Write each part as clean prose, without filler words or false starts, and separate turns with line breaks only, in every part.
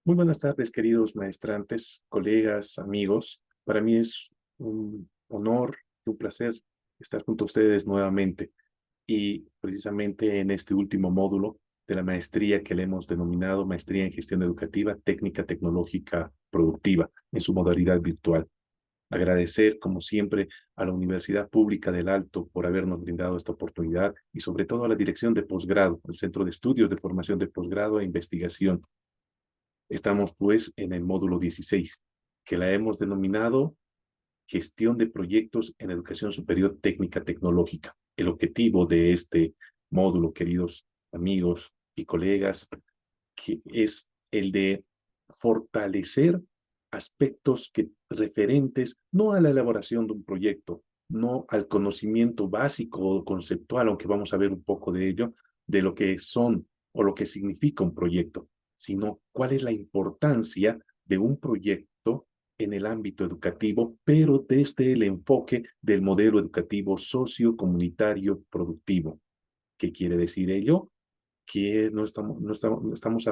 Muy buenas tardes, queridos maestrantes, colegas, amigos. Para mí es un honor y un placer estar junto a ustedes nuevamente y precisamente en este último módulo de la maestría que le hemos denominado Maestría en Gestión Educativa Técnica Tecnológica Productiva en su modalidad virtual. Agradecer, como siempre, a la Universidad Pública del Alto por habernos brindado esta oportunidad y sobre todo a la Dirección de Posgrado, el Centro de Estudios de Formación de Posgrado e Investigación. Estamos pues en el módulo 16, que la hemos denominado Gestión de Proyectos en Educación Superior Técnica Tecnológica. El objetivo de este módulo, queridos amigos y colegas, que es el de fortalecer aspectos referentes no a la elaboración de un proyecto, no al conocimiento básico o conceptual, aunque vamos a ver un poco de ello, de lo que son o lo que significa un proyecto, sino cuál es la importancia de un proyecto en el ámbito educativo, pero desde el enfoque del modelo educativo socio-comunitario productivo. ¿Qué quiere decir ello? Que no estamos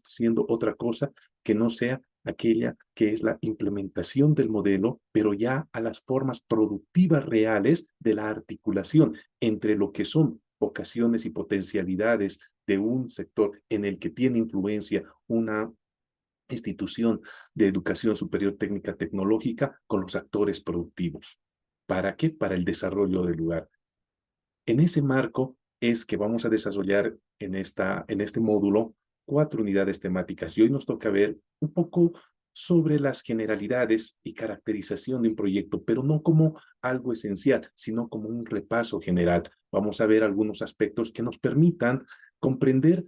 haciendo otra cosa que no sea aquella que es la implementación del modelo, pero ya a las formas productivas reales de la articulación entre lo que son vocaciones y potencialidades de un sector en el que tiene influencia una institución de educación superior técnica tecnológica con los actores productivos. ¿Para qué? Para el desarrollo del lugar. En ese marco es que vamos a desarrollar en este módulo 4 unidades temáticas y hoy nos toca ver un poco sobre las generalidades y caracterización de un proyecto, pero no como algo esencial, sino como un repaso general. Vamos a ver algunos aspectos que nos permitan comprender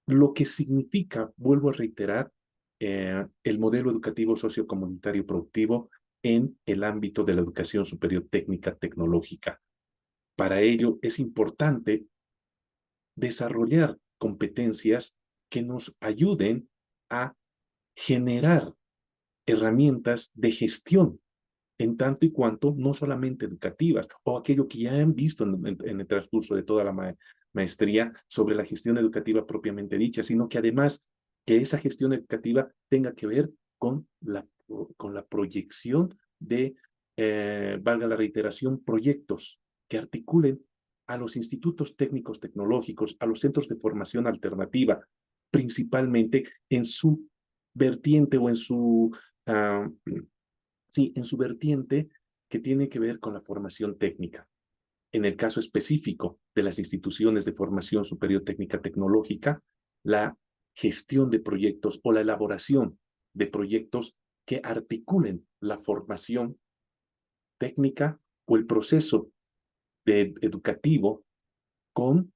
lo que significa, vuelvo a reiterar, el modelo educativo sociocomunitario productivo en el ámbito de la educación superior técnica tecnológica. Para ello es importante desarrollar competencias que nos ayuden a generar herramientas de gestión en tanto y cuanto no solamente educativas o aquello que ya han visto en el transcurso de toda la maestría sobre la gestión educativa propiamente dicha, sino que además que esa gestión educativa tenga que ver con la proyección de, valga la reiteración, proyectos que articulen a los institutos técnicos tecnológicos, a los centros de formación alternativa, principalmente en su vertiente o en su uh, sí, en su vertiente que tiene que ver con la formación técnica. En el caso específico de las instituciones de formación superior técnica tecnológica, la gestión de proyectos o la elaboración de proyectos que articulen la formación técnica o el proceso educativo con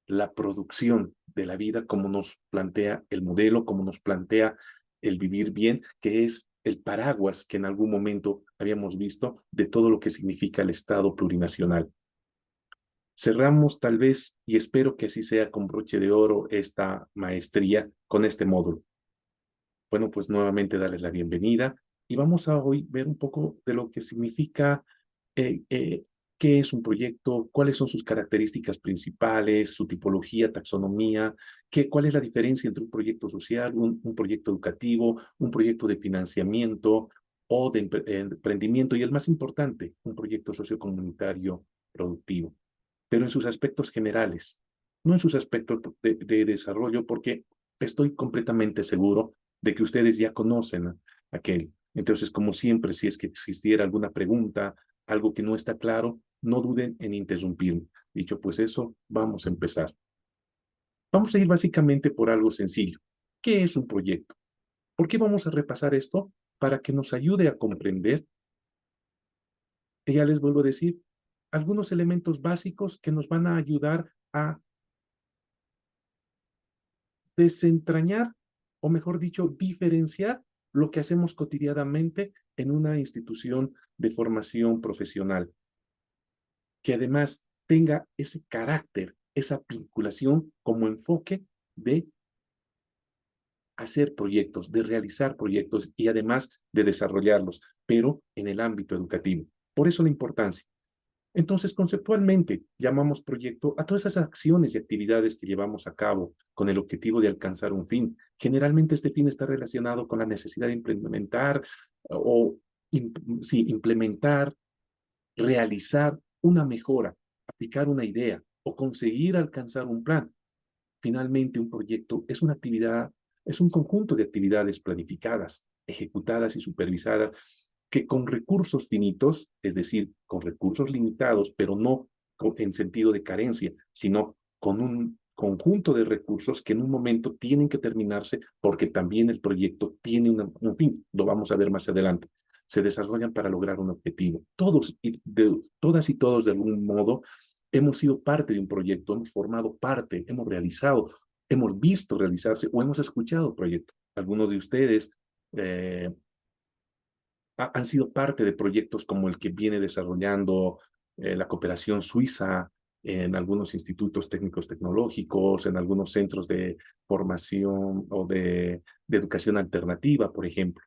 la producción de la vida como nos plantea el modelo, como nos plantea el vivir bien, que es el paraguas que en algún momento habíamos visto de todo lo que significa el Estado plurinacional. Cerramos tal vez, y espero que así sea con broche de oro, esta maestría con este módulo. Bueno, pues nuevamente darles la bienvenida y vamos a hoy ver un poco de lo que significa eh, eh, qué es un proyecto, cuáles son sus características principales, su tipología, taxonomía, cuál es la diferencia entre un proyecto social, un proyecto educativo, un proyecto de financiamiento o de emprendimiento y el más importante, un proyecto sociocomunitario productivo, pero en sus aspectos generales, no en sus aspectos de desarrollo, porque estoy completamente seguro de que ustedes ya conocen aquel. Entonces, como siempre, si es que existiera alguna pregunta, algo que no está claro, no duden en interrumpirme. Dicho pues eso, vamos a empezar. Vamos a ir básicamente por algo sencillo. ¿Qué es un proyecto? ¿Por qué vamos a repasar esto? Para que nos ayude a comprender, y ya les vuelvo a decir, algunos elementos básicos que nos van a ayudar a desentrañar, o mejor dicho, diferenciar lo que hacemos cotidianamente en una institución de formación profesional, que además tenga ese carácter, esa vinculación como enfoque de hacer proyectos, de realizar proyectos y además de desarrollarlos, pero en el ámbito educativo. Por eso la importancia. Entonces, conceptualmente, llamamos proyecto a todas esas acciones y actividades que llevamos a cabo con el objetivo de alcanzar un fin. Generalmente este fin está relacionado con la necesidad de implementar o, sí, implementar, realizar una mejora, aplicar una idea o conseguir alcanzar un plan. Finalmente, un proyecto es una actividad, es un conjunto de actividades planificadas, ejecutadas y supervisadas que con recursos finitos, es decir, con recursos limitados, pero no en sentido de carencia, sino con un conjunto de recursos que en un momento tienen que terminarse porque también el proyecto tiene un fin, lo vamos a ver más adelante. Se desarrollan para lograr un objetivo. Todas y todos de algún modo hemos sido parte de un proyecto, hemos formado parte, hemos realizado, hemos visto realizarse o hemos escuchado proyectos. Algunos de ustedes eh, han sido parte de proyectos como el que viene desarrollando la cooperación suiza en algunos institutos técnicos tecnológicos, en algunos centros de formación o de educación alternativa, por ejemplo.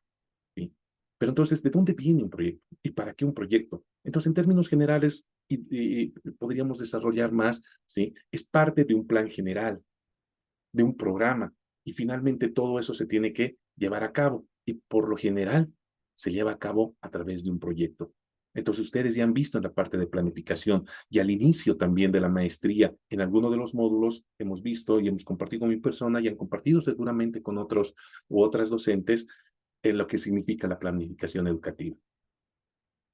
¿Sí? Pero entonces, ¿de dónde viene un proyecto? ¿Y para qué un proyecto? Entonces, en términos generales, y podríamos desarrollar más, ¿sí? Es parte de un plan general, de un programa, y finalmente todo eso se tiene que llevar a cabo, y por lo general se lleva a cabo a través de un proyecto. Entonces, ustedes ya han visto en la parte de planificación y al inicio también de la maestría, en alguno de los módulos hemos visto y hemos compartido con mi persona y han compartido seguramente con otros u otras docentes en lo que significa la planificación educativa.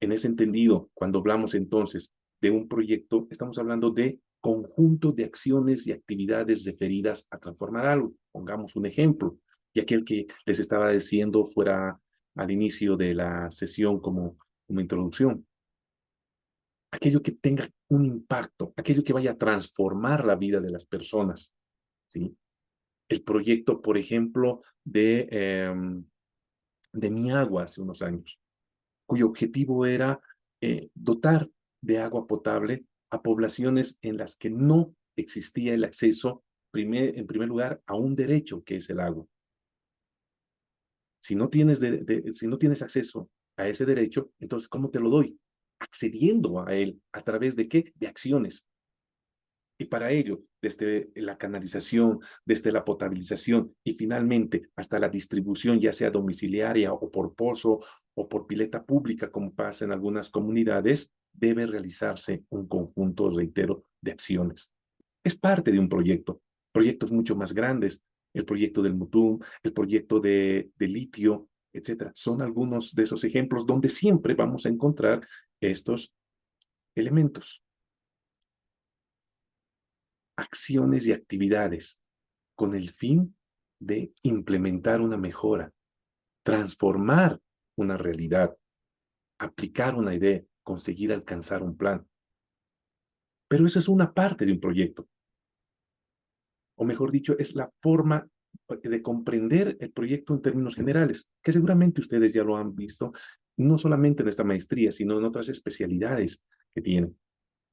En ese entendido, cuando hablamos entonces de un proyecto, estamos hablando de conjunto de acciones y actividades referidas a transformar algo. Pongamos un ejemplo, y aquel que les estaba diciendo fuera al inicio de la sesión como introducción. Aquello que tenga un impacto, aquello que vaya a transformar la vida de las personas, ¿sí? El proyecto, por ejemplo, de Mi Agua hace unos años, cuyo objetivo era dotar de agua potable a poblaciones en las que no existía el acceso, en primer lugar, a un derecho que es el agua. Si no tienes acceso a ese derecho, entonces, ¿cómo te lo doy? Accediendo a él. ¿A través de qué? De acciones. Y para ello, desde la canalización, desde la potabilización y finalmente hasta la distribución, ya sea domiciliaria o por pozo o por pileta pública, como pasa en algunas comunidades, debe realizarse un conjunto, reitero, de acciones. Es parte de un proyecto, proyectos mucho más grandes, el proyecto del Mutum, el proyecto de litio, etcétera. Son algunos de esos ejemplos donde siempre vamos a encontrar estos elementos, acciones y actividades con el fin de implementar una mejora, transformar una realidad, aplicar una idea, conseguir alcanzar un plan. Pero eso es una parte de un proyecto, o mejor dicho, es la forma de comprender el proyecto en términos generales, que seguramente ustedes ya lo han visto, no solamente en esta maestría, sino en otras especialidades que tienen.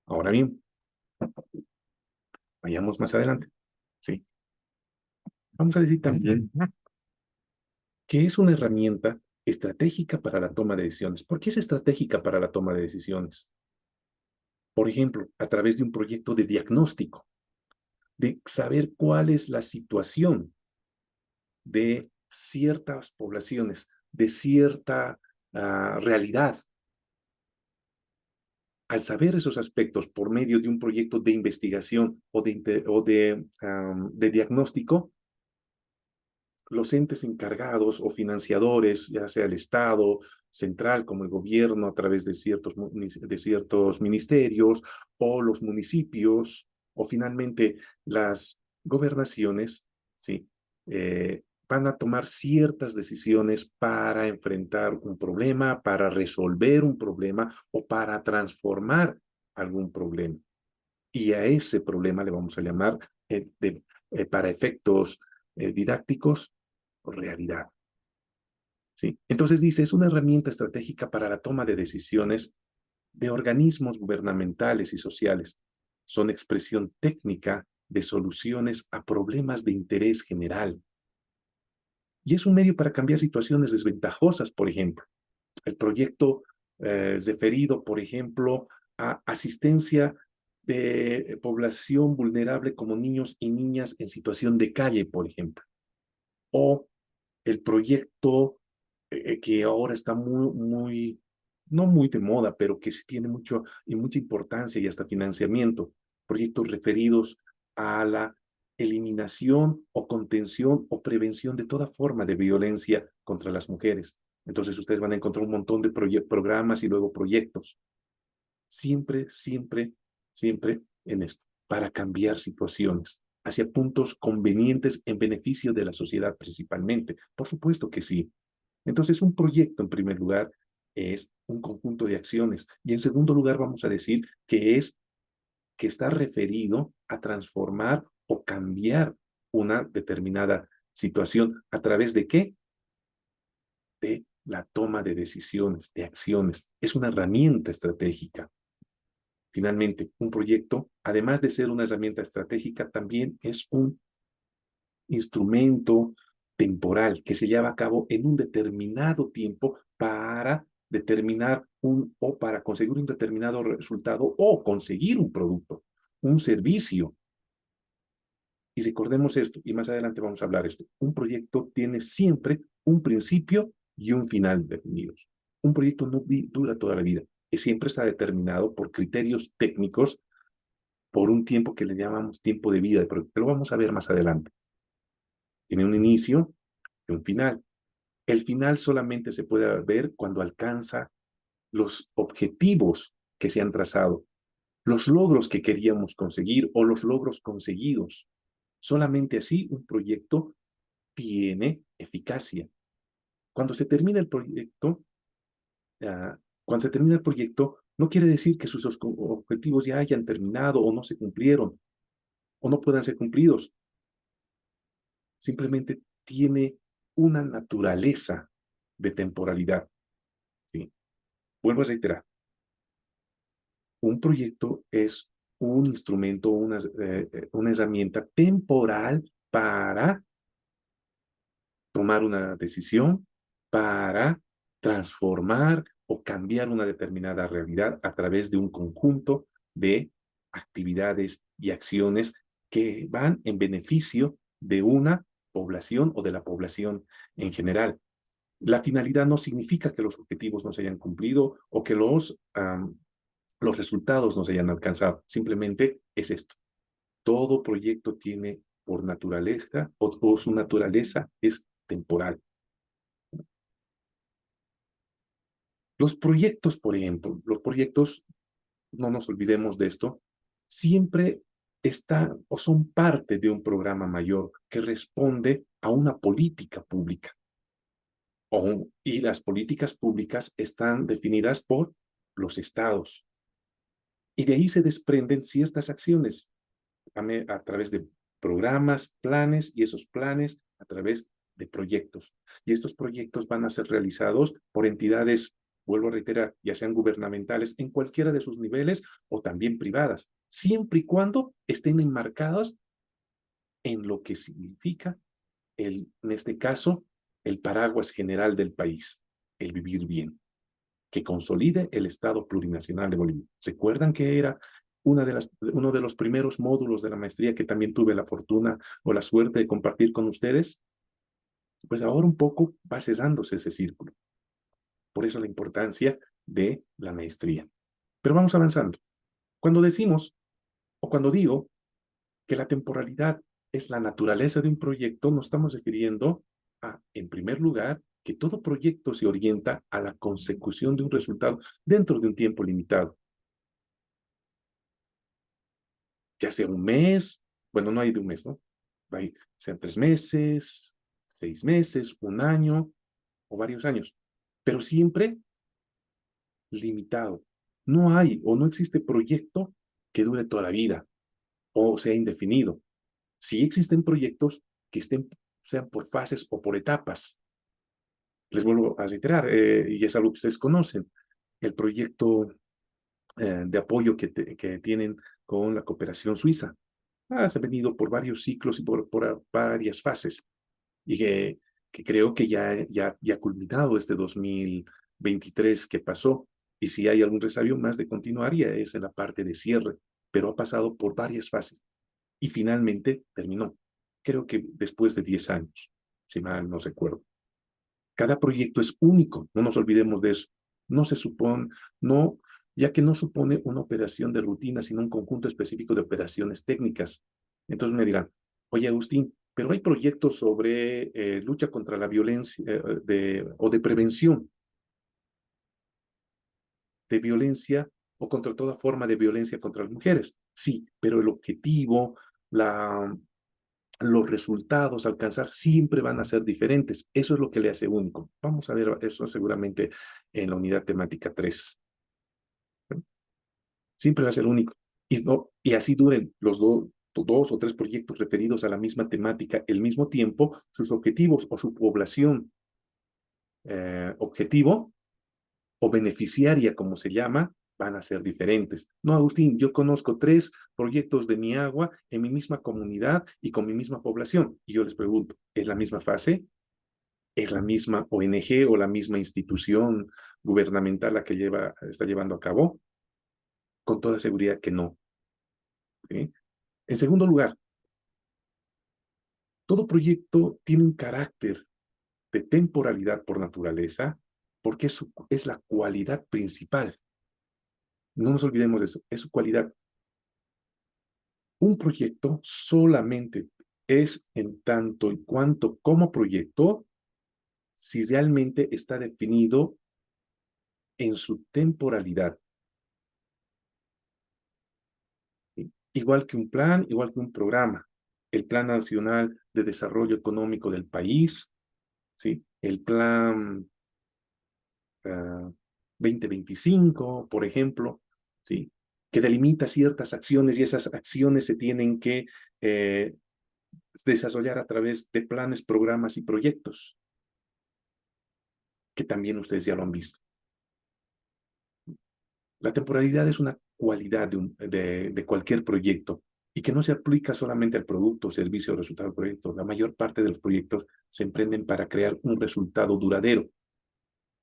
Ahora bien, vayamos más adelante. ¿Sí? Vamos a decir también que es una herramienta estratégica para la toma de decisiones. ¿Por qué es estratégica para la toma de decisiones? Por ejemplo, a través de un proyecto de diagnóstico, de saber cuál es la situación de ciertas poblaciones, de cierta realidad. Al saber esos aspectos por medio de un proyecto de investigación o de diagnóstico, los entes encargados o financiadores, ya sea el Estado central como el gobierno a través de ciertos ministerios o los municipios o finalmente las gobernaciones, ¿sí? Van a tomar ciertas decisiones para enfrentar un problema, para resolver un problema o para transformar algún problema. Y a ese problema le vamos a llamar, para efectos didácticos, realidad. ¿Sí? Entonces dice, es una herramienta estratégica para la toma de decisiones de organismos gubernamentales y sociales. Son expresión técnica de soluciones a problemas de interés general. Y es un medio para cambiar situaciones desventajosas, por ejemplo. El proyecto referido, por ejemplo, a asistencia de población vulnerable como niños y niñas en situación de calle, por ejemplo. O el proyecto que ahora está no muy de moda, pero que sí tiene mucha importancia y hasta financiamiento, proyectos referidos a la eliminación o contención o prevención de toda forma de violencia contra las mujeres. Entonces ustedes van a encontrar un montón de programas y luego proyectos. Siempre, siempre, siempre en esto, para cambiar situaciones hacia puntos convenientes en beneficio de la sociedad principalmente. Por supuesto que sí. Entonces, un proyecto, en primer lugar, es un conjunto de acciones. Y en segundo lugar, vamos a decir que está referido a transformar o cambiar una determinada situación. ¿A través de qué? De la toma de decisiones, de acciones. Es una herramienta estratégica. Finalmente, un proyecto, además de ser una herramienta estratégica, también es un instrumento temporal que se lleva a cabo en un determinado tiempo para determinar o para conseguir un determinado resultado o conseguir un producto, un servicio. Y recordemos esto, y más adelante vamos a hablar esto, un proyecto tiene siempre un principio y un final definidos. Un proyecto no dura toda la vida, y siempre está determinado por criterios técnicos por un tiempo que le llamamos tiempo de vida, pero lo vamos a ver más adelante. Tiene un inicio y un final. El final solamente se puede ver cuando alcanza los objetivos que se han trazado, los logros que queríamos conseguir o los logros conseguidos. Solamente así un proyecto tiene eficacia. Cuando se termina el proyecto, cuando se termina el proyecto, no quiere decir que sus objetivos ya hayan terminado o no se cumplieron o no puedan ser cumplidos. Simplemente tiene una naturaleza de temporalidad. ¿Sí? Vuelvo a reiterar, un proyecto es un instrumento, una herramienta temporal para tomar una decisión, para transformar o cambiar una determinada realidad a través de un conjunto de actividades y acciones que van en beneficio de una población o de la población en general. La finalidad no significa que los objetivos no se hayan cumplido o que los resultados no se hayan alcanzado. Simplemente es esto. Todo proyecto tiene por naturaleza o su naturaleza es temporal. Los proyectos, por ejemplo, los proyectos, no nos olvidemos de esto, siempre están o son parte de un programa mayor que responde a una política pública. Y las políticas públicas están definidas por los estados. Y de ahí se desprenden ciertas acciones a través de programas, planes, y esos planes a través de proyectos. Y estos proyectos van a ser realizados por entidades, vuelvo a reiterar, ya sean gubernamentales en cualquiera de sus niveles o también privadas, siempre y cuando estén enmarcados en lo que significa, en este caso, el paraguas general del país, el vivir bien, que consolide el Estado plurinacional de Bolivia. ¿Recuerdan que era uno de los primeros módulos de la maestría que también tuve la fortuna o la suerte de compartir con ustedes? Pues ahora un poco va cesándose ese círculo. Por eso la importancia de la maestría. Pero vamos avanzando. Cuando decimos, o cuando digo que la temporalidad es la naturaleza de un proyecto, nos estamos refiriendo a, en primer lugar, que todo proyecto se orienta a la consecución de un resultado dentro de un tiempo limitado. Ya sea un mes, bueno, no hay de un mes, ¿no? Sean 3 meses, 6 meses, un año o varios años, pero siempre limitado. No hay o no existe proyecto que dure toda la vida o sea indefinido. Sí existen proyectos que sean por fases o por etapas. Les vuelvo a reiterar, y es algo que ustedes conocen, el proyecto de apoyo que tienen con la cooperación suiza. Se ha venido por varios ciclos y por varias fases, y que creo que ya ha culminado este 2023 que pasó. Y si hay algún resabio más de continuar, ya es en la parte de cierre, pero ha pasado por varias fases y finalmente terminó. Creo que después de 10 años, si mal no recuerdo. Cada proyecto es único, no nos olvidemos de eso. No se supone, no, ya que no supone una operación de rutina, sino un conjunto específico de operaciones técnicas. Entonces me dirán, oye Agustín, pero hay proyectos sobre lucha contra la violencia o de prevención de violencia o contra toda forma de violencia contra las mujeres. Sí, pero el objetivo, la, los resultados a alcanzar siempre van a ser diferentes. Eso es lo que le hace único. Vamos a ver eso seguramente en la unidad temática 3. Siempre va a ser único. Y así duren los dos o tres proyectos referidos a la misma temática el mismo tiempo, sus objetivos o su población objetivo o beneficiaria, como se llama, van a ser diferentes. No, Agustín, yo conozco 3 proyectos de mi agua en mi misma comunidad y con mi misma población. Y yo les pregunto, ¿es la misma fase? ¿Es la misma ONG o la misma institución gubernamental la que está llevando a cabo? Con toda seguridad que no. ¿Sí? En segundo lugar, todo proyecto tiene un carácter de temporalidad por naturaleza, porque es la cualidad principal. No nos olvidemos de eso, es su cualidad. Un proyecto solamente es en tanto y cuanto como proyecto si realmente está definido en su temporalidad. ¿Sí? Igual que un plan, igual que un programa. El Plan Nacional de Desarrollo Económico del país, ¿sí? El Plan 2025, por ejemplo, ¿sí? Que delimita ciertas acciones y esas acciones se tienen que desarrollar a través de planes, programas y proyectos, que también ustedes ya lo han visto. La temporalidad es una cualidad de cualquier proyecto y que no se aplica solamente al producto, servicio o resultado del proyecto. La mayor parte de los proyectos se emprenden para crear un resultado duradero.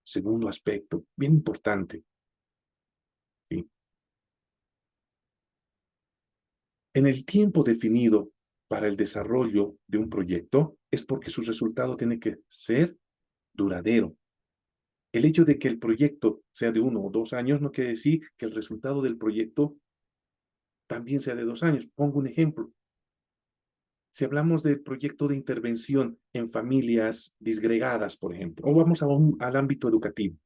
Segundo aspecto, bien importante, ¿sí? En el tiempo definido para el desarrollo de un proyecto es porque su resultado tiene que ser duradero. El hecho de que el proyecto sea de 1 o 2 años no quiere decir que el resultado del proyecto también sea de 2 años. Pongo un ejemplo. Si hablamos del proyecto de intervención en familias disgregadas, por ejemplo, o vamos al ámbito educativo,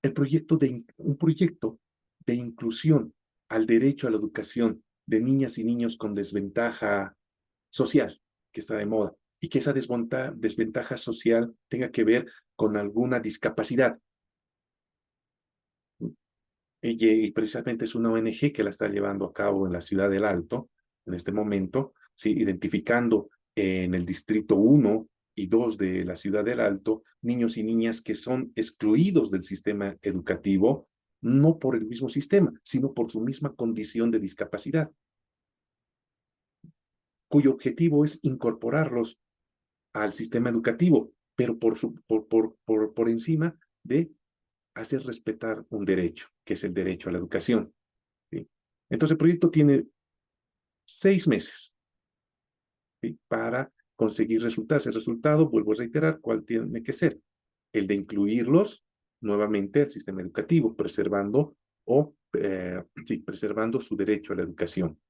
un proyecto de inclusión al derecho a la educación de niñas y niños con desventaja social, que está de moda, y que esa desventaja social tenga que ver con alguna discapacidad. Y precisamente es una ONG que la está llevando a cabo en la ciudad del Alto, en este momento, ¿sí? Identificando en el distrito 1 y 2 de la ciudad del Alto niños y niñas que son excluidos del sistema educativo, no por el mismo sistema, sino por su misma condición de discapacidad, cuyo objetivo es incorporarlos al sistema educativo, pero por encima de hacer respetar un derecho, que es el derecho a la educación. ¿Sí? Entonces el proyecto tiene 6 meses, ¿sí? Para conseguir resultados. El resultado, vuelvo a reiterar, ¿cuál tiene que ser? El de incluirlos nuevamente al sistema educativo, preservando su derecho a la educación.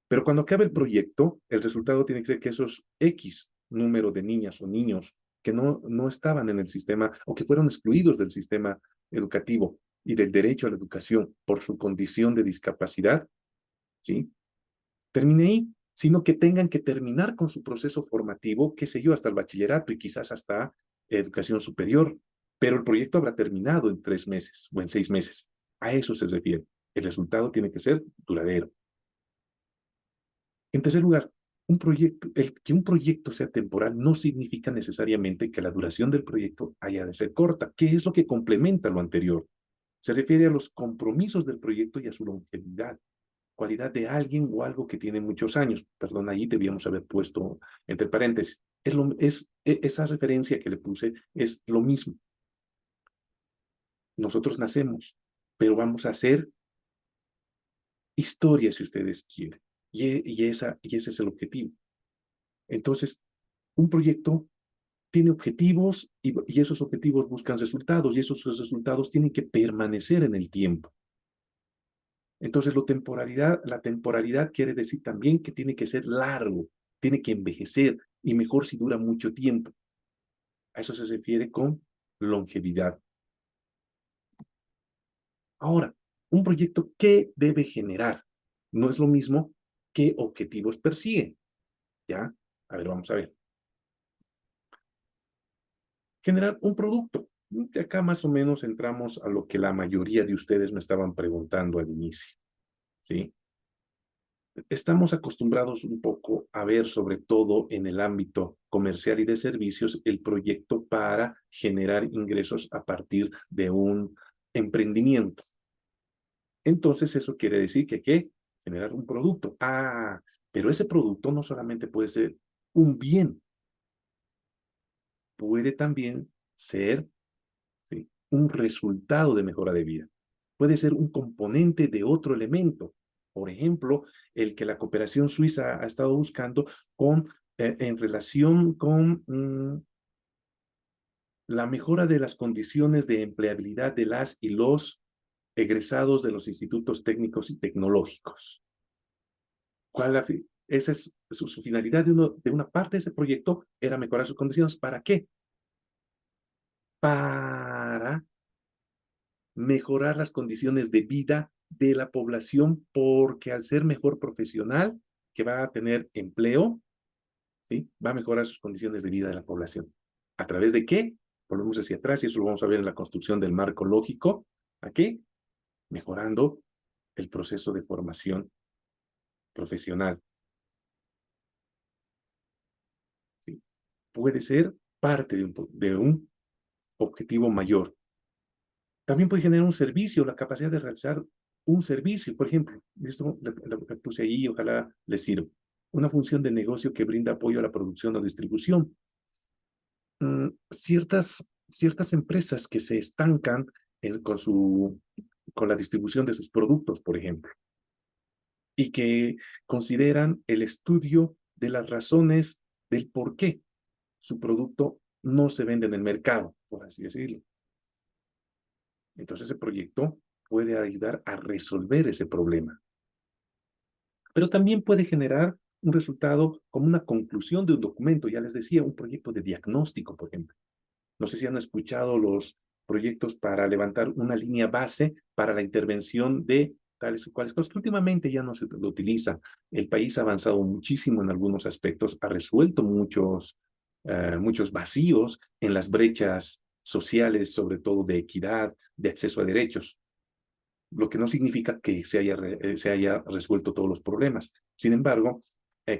Pero cuando acabe el proyecto, el resultado tiene que ser que esos X número de niñas o niños que no estaban en el sistema o que fueron excluidos del sistema educativo y del derecho a la educación por su condición de discapacidad, ¿sí? Termine ahí, sino que tengan que terminar con su proceso formativo, qué sé yo, hasta el bachillerato y quizás hasta educación superior. Pero el proyecto habrá terminado en 3 meses o en 6 meses. A eso se refiere. El resultado tiene que ser duradero. En tercer lugar, que un proyecto sea temporal no significa necesariamente que la duración del proyecto haya de ser corta. ¿Qué es lo que complementa lo anterior? Se refiere a los compromisos del proyecto y a su longevidad, cualidad de alguien o algo que tiene muchos años. Perdón, ahí debíamos haber puesto entre paréntesis. Esa referencia que le puse es lo mismo. nosotros nacemos, pero vamos a hacer historia si ustedes quieren. Y ese es el objetivo. Entonces, un proyecto tiene objetivos y esos objetivos buscan resultados y esos resultados tienen que permanecer en el tiempo. Entonces, la temporalidad quiere decir también que tiene que ser largo, tiene que envejecer y mejor si dura mucho tiempo. A eso se refiere con longevidad. Ahora, un proyecto, ¿qué debe generar? No es lo mismo qué objetivos persigue. ¿Ya? A ver, vamos a ver. Generar un producto. De acá más o menos entramos a lo que la mayoría de ustedes me estaban preguntando al inicio. ¿Sí? Estamos acostumbrados un poco a ver, sobre todo en el ámbito comercial y de servicios, el proyecto para generar ingresos a partir de un emprendimiento. Entonces, eso quiere decir que hay que generar un producto. Ah, pero ese producto no solamente puede ser un bien, puede también ser, ¿sí?, un resultado de mejora de vida. Puede ser un componente de otro elemento. Por ejemplo, el que la cooperación suiza ha estado buscando en relación con la mejora de las condiciones de empleabilidad de las y los egresados de los institutos técnicos y tecnológicos. Esa es su finalidad de una parte de ese proyecto, era mejorar sus condiciones. ¿Para qué? Para mejorar las condiciones de vida de la población, porque al ser mejor profesional, que va a tener empleo, ¿sí?, va a mejorar sus condiciones de vida de la población. ¿A través de qué? Volvemos hacia atrás y eso lo vamos a ver en la construcción del marco lógico. ¿A qué? Mejorando el proceso de formación profesional. ¿Sí? Puede ser parte de un objetivo mayor. También puede generar un servicio, la capacidad de realizar un servicio. Por ejemplo, esto le puse ahí y ojalá les sirva. Una función de negocio que brinda apoyo a la producción o distribución. Ciertas empresas que se estancan con la distribución de sus productos, por ejemplo, y que consideran el estudio de las razones del por qué su producto no se vende en el mercado, por así decirlo. Entonces, ese proyecto puede ayudar a resolver ese problema. Pero también puede generar un resultado como una conclusión de un documento. Ya les decía, un proyecto de diagnóstico, por ejemplo. No sé si han escuchado los proyectos para levantar una línea base para la intervención de tales o cuales cosas que últimamente ya no se lo utiliza. El país ha avanzado muchísimo en algunos aspectos, ha resuelto muchos vacíos en las brechas sociales, sobre todo de equidad, de acceso a derechos, lo que no significa que se haya resuelto todos los problemas. Sin embargo,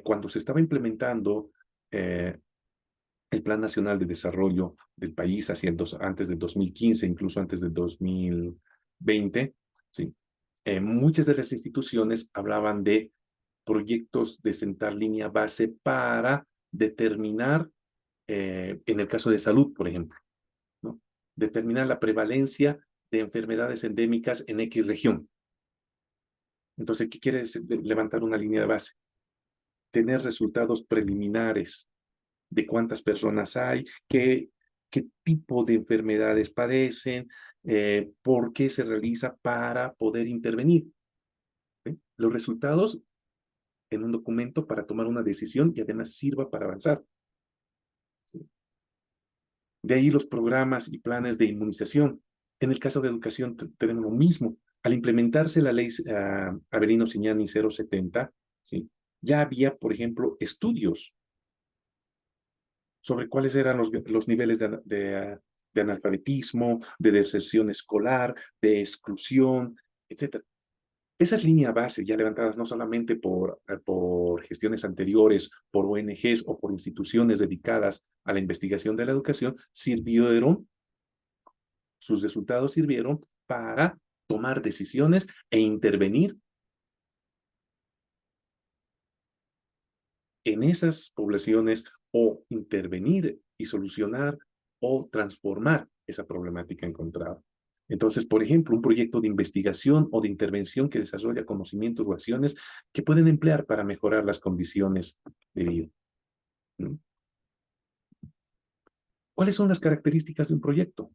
cuando se estaba implementando el Plan Nacional de Desarrollo del país antes del 2015, incluso antes del 2020, ¿sí?, muchas de las instituciones hablaban de proyectos de sentar línea base para determinar, en el caso de salud, por ejemplo, ¿no?, determinar la prevalencia de enfermedades endémicas en X región. Entonces, ¿qué quiere decir levantar una línea de base? Tener resultados preliminares de cuántas personas hay, qué tipo de enfermedades padecen, por qué se realiza para poder intervenir. ¿Sí? Los resultados en un documento para tomar una decisión y además sirva para avanzar. ¿Sí? De ahí los programas y planes de inmunización. En el caso de educación tenemos lo mismo. Al implementarse la ley Avelino Cignani 070, ¿sí?, ya había, por ejemplo, estudios sobre cuáles eran los niveles de analfabetismo, de deserción escolar, de exclusión, etcétera. Esas líneas base ya levantadas no solamente por gestiones anteriores, por ONGs o por instituciones dedicadas a la investigación de la educación, sus resultados sirvieron para tomar decisiones e intervenir en esas poblaciones o intervenir y solucionar o transformar esa problemática encontrada. Entonces, por ejemplo, un proyecto de investigación o de intervención que desarrolla conocimientos o acciones que pueden emplear para mejorar las condiciones de vida. ¿Mm? ¿Cuáles son las características de un proyecto?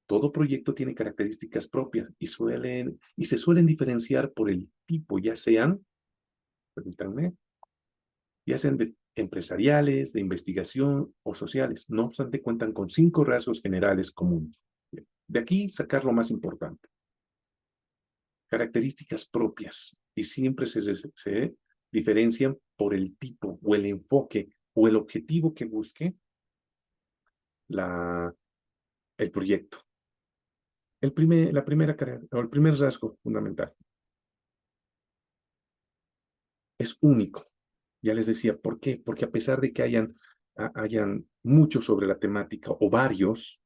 Todo proyecto tiene características propias y se suelen diferenciar por el tipo, permítanme, ya sean empresariales, de investigación o sociales. No obstante, cuentan con 5 rasgos generales comunes. De aquí sacar lo más importante. Características propias y siempre se diferencian por el tipo o el enfoque o el objetivo que busque la, el proyecto. El primer rasgo fundamental es único. Ya les decía, ¿por qué? Porque a pesar de que hayan muchos sobre la temática o varios,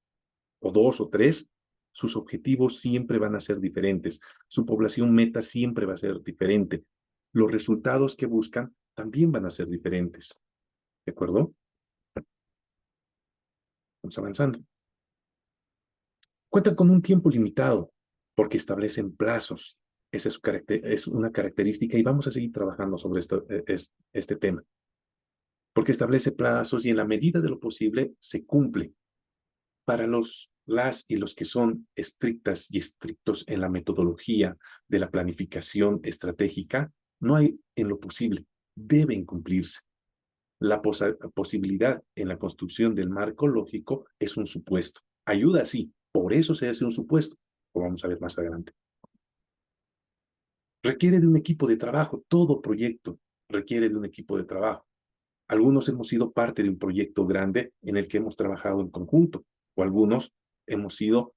o 2 o 3, sus objetivos siempre van a ser diferentes. Su población meta siempre va a ser diferente. Los resultados que buscan también van a ser diferentes. ¿De acuerdo? Vamos avanzando. Cuentan con un tiempo limitado porque establecen plazos. Esa es una característica y vamos a seguir trabajando sobre este tema. Porque establece plazos y en la medida de lo posible se cumple. Para las y los que son estrictas y estrictos en la metodología de la planificación estratégica, no hay en lo posible, deben cumplirse. La posibilidad en la construcción del marco lógico es un supuesto. Ayuda, sí, por eso se hace un supuesto, lo vamos a ver más adelante. Requiere de un equipo de trabajo, todo proyecto requiere de un equipo de trabajo. Algunos hemos sido parte de un proyecto grande en el que hemos trabajado en conjunto, o algunos hemos sido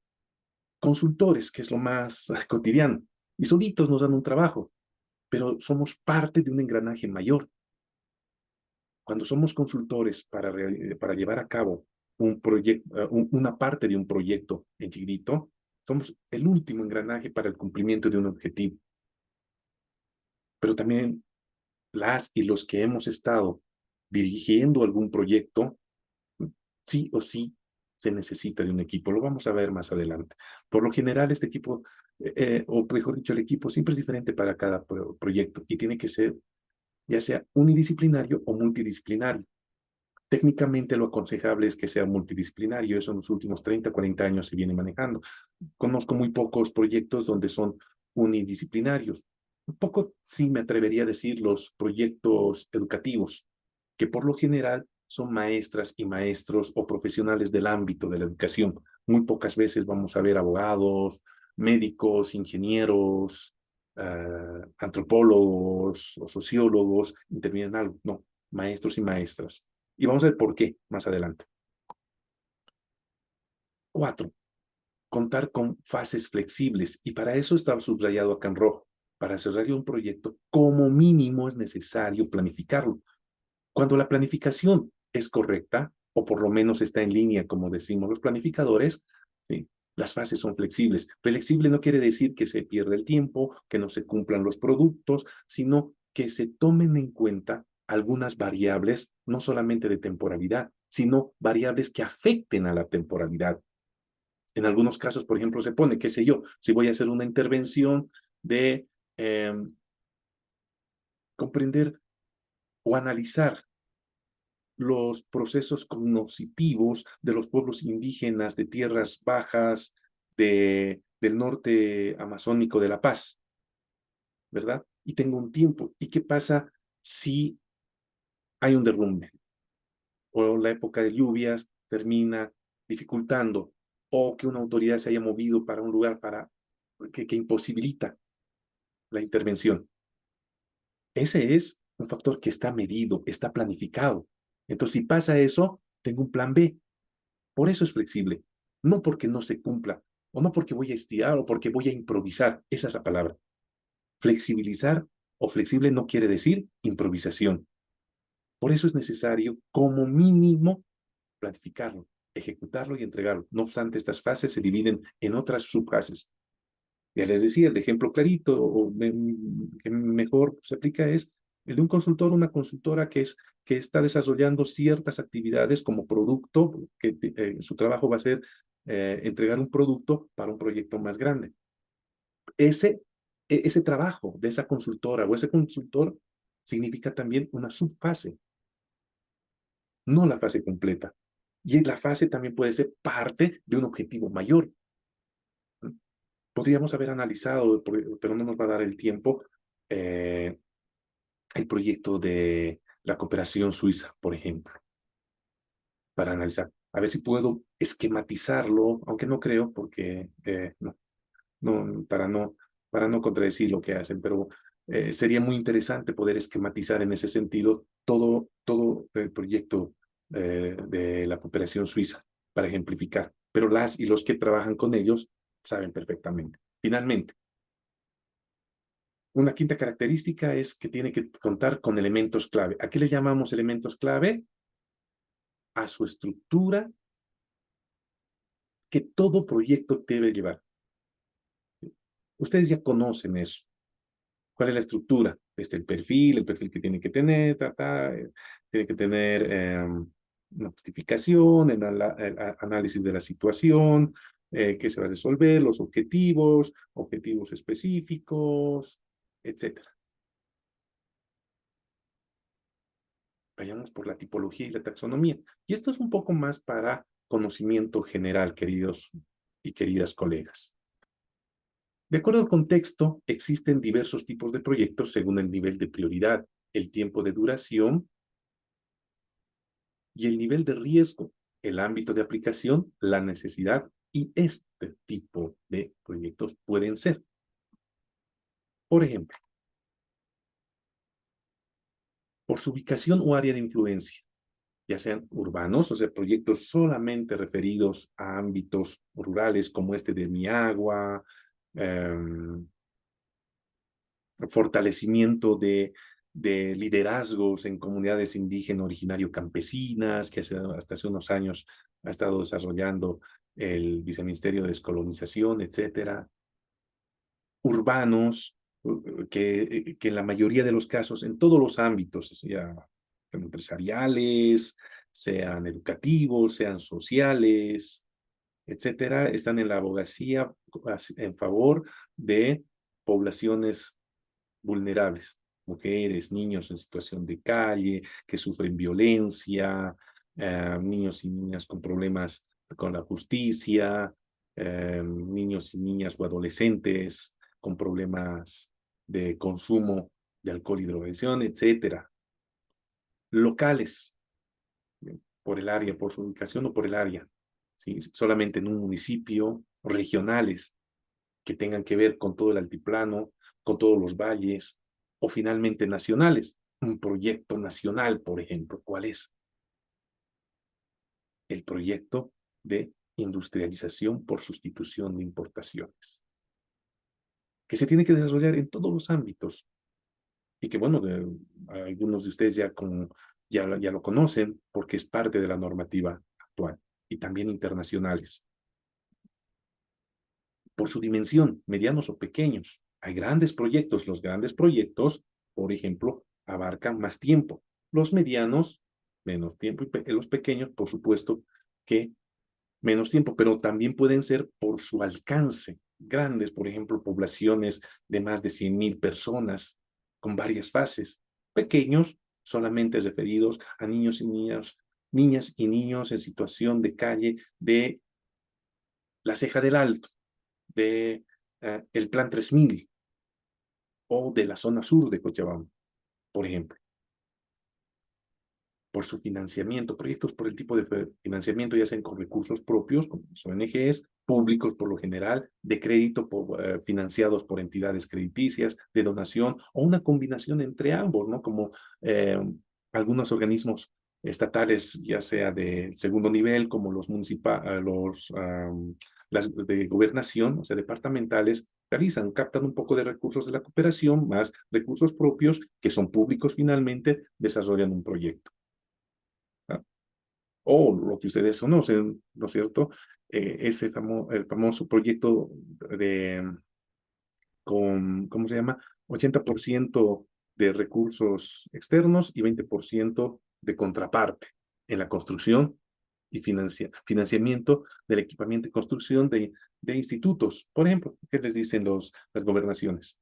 consultores, que es lo más cotidiano, y solitos nos dan un trabajo, pero somos parte de un engranaje mayor. Cuando somos consultores para llevar a cabo una parte de un proyecto en chiquito, somos el último engranaje para el cumplimiento de un objetivo. Pero también las y los que hemos estado dirigiendo algún proyecto, sí o sí se necesita de un equipo. Lo vamos a ver más adelante. Por lo general, este equipo, o mejor dicho, el equipo siempre es diferente para cada proyecto y tiene que ser ya sea unidisciplinario o multidisciplinario. Técnicamente lo aconsejable es que sea multidisciplinario, eso en los últimos 30, 40 años se viene manejando. Conozco muy pocos proyectos donde son unidisciplinarios. Un poco, sí me atrevería a decir, los proyectos educativos, que por lo general son maestras y maestros o profesionales del ámbito de la educación. Muy pocas veces vamos a ver abogados, médicos, ingenieros, antropólogos o sociólogos intervienen en algo. No, maestros y maestras. Y vamos a ver por qué más adelante. 4, contar con fases flexibles. Y para eso está subrayado acá en rojo. Para desarrollar un proyecto, como mínimo es necesario planificarlo. Cuando la planificación es correcta, o por lo menos está en línea, como decimos los planificadores, ¿sí? Las fases son flexibles. Flexible no quiere decir que se pierda el tiempo, que no se cumplan los productos, sino que se tomen en cuenta algunas variables, no solamente de temporalidad, sino variables que afecten a la temporalidad. En algunos casos, por ejemplo, se pone, qué sé yo, si voy a hacer una intervención de comprender o analizar los procesos cognitivos de los pueblos indígenas de tierras bajas del norte amazónico de La Paz, ¿verdad? Y tengo un tiempo. ¿Y qué pasa si hay un derrumbe o la época de lluvias termina dificultando o que una autoridad se haya movido para un lugar que imposibilita la intervención? Ese es un factor que está medido, está planificado. Entonces, si pasa eso, tengo un plan B. Por eso es flexible, no porque no se cumpla, o no porque voy a estirar, o porque voy a improvisar. Esa es la palabra. Flexibilizar o flexible no quiere decir improvisación. Por eso es necesario, como mínimo, planificarlo, ejecutarlo y entregarlo. No obstante, estas fases se dividen en otras subfases. Ya les decía, el ejemplo clarito que mejor se aplica es El de un consultor, una consultora que está desarrollando ciertas actividades como producto, que su trabajo va a ser entregar un producto para un proyecto más grande. Ese trabajo de esa consultora o ese consultor significa también una subfase, no la fase completa. Y la fase también puede ser parte de un objetivo mayor. Podríamos haber analizado, pero no nos va a dar el tiempo, eh, el proyecto de la cooperación suiza, por ejemplo, para analizar. A ver si puedo esquematizarlo, aunque no creo, porque no, para no contradecir lo que hacen, pero sería muy interesante poder esquematizar en ese sentido todo el proyecto de la cooperación suiza para ejemplificar. Pero las y los que trabajan con ellos saben perfectamente. Finalmente, una quinta característica es que tiene que contar con elementos clave. ¿A qué le llamamos elementos clave? A su estructura que todo proyecto debe llevar. Ustedes ya conocen eso. ¿Cuál es la estructura? El perfil que tiene que tener, tiene que tener una justificación, el análisis de la situación, qué se va a resolver, los objetivos, objetivos específicos, etcétera. Vayamos por la tipología y la taxonomía. Y esto es un poco más para conocimiento general, queridos y queridas colegas. De acuerdo al contexto, existen diversos tipos de proyectos según el nivel de prioridad, el tiempo de duración y el nivel de riesgo, el ámbito de aplicación, la necesidad y este tipo de proyectos pueden ser. Por ejemplo, por su ubicación o área de influencia, ya sean urbanos, o sea, proyectos solamente referidos a ámbitos rurales como este de Miagua, fortalecimiento de liderazgos en comunidades indígenas originario campesinas, que hasta hace unos años ha estado desarrollando el Viceministerio de Descolonización, etcétera. Urbanos, que en la mayoría de los casos, en todos los ámbitos, ya empresariales, sean educativos, sean sociales, etcétera, están en la abogacía en favor de poblaciones vulnerables, mujeres, niños en situación de calle, que sufren violencia, niños y niñas con problemas con la justicia, niños y niñas o adolescentes con problemas de consumo de alcohol y drogadicción, etcétera. Locales, por el área, por su ubicación o por el área, ¿sí? Solamente en un municipio, regionales, que tengan que ver con todo el altiplano, con todos los valles, o finalmente nacionales. Un proyecto nacional, por ejemplo, ¿cuál es? El proyecto de industrialización por sustitución de importaciones, que se tiene que desarrollar en todos los ámbitos y que, bueno, algunos de ustedes ya lo conocen porque es parte de la normativa actual y también internacionales. Por su dimensión, medianos o pequeños. Hay grandes proyectos. Los grandes proyectos, por ejemplo, abarcan más tiempo. Los medianos, menos tiempo. Y los pequeños, por supuesto, que menos tiempo, pero también pueden ser por su alcance. Grandes, por ejemplo, poblaciones de más de 100,000 personas con varias fases. Pequeños, solamente referidos a niños y niñas y niños en situación de calle de la Ceja del Alto, de el Plan 3000 o de la zona sur de Cochabamba, por ejemplo, por su financiamiento, proyectos por el tipo de financiamiento, ya sean con recursos propios, como las ONGs, públicos por lo general, de crédito financiados por entidades crediticias, de donación, o una combinación entre ambos, ¿no? Como algunos organismos estatales, ya sea de segundo nivel, como las de gobernación, o sea, departamentales, captan un poco de recursos de la cooperación, más recursos propios, que son públicos finalmente, desarrollan un proyecto. ¿Ah? O lo que ustedes conocen, ¿no es cierto? El famoso proyecto ¿cómo se llama? 80% de recursos externos y 20% de contraparte en la construcción y financiamiento del equipamiento y construcción de institutos. Por ejemplo, ¿qué les dicen las gobernaciones?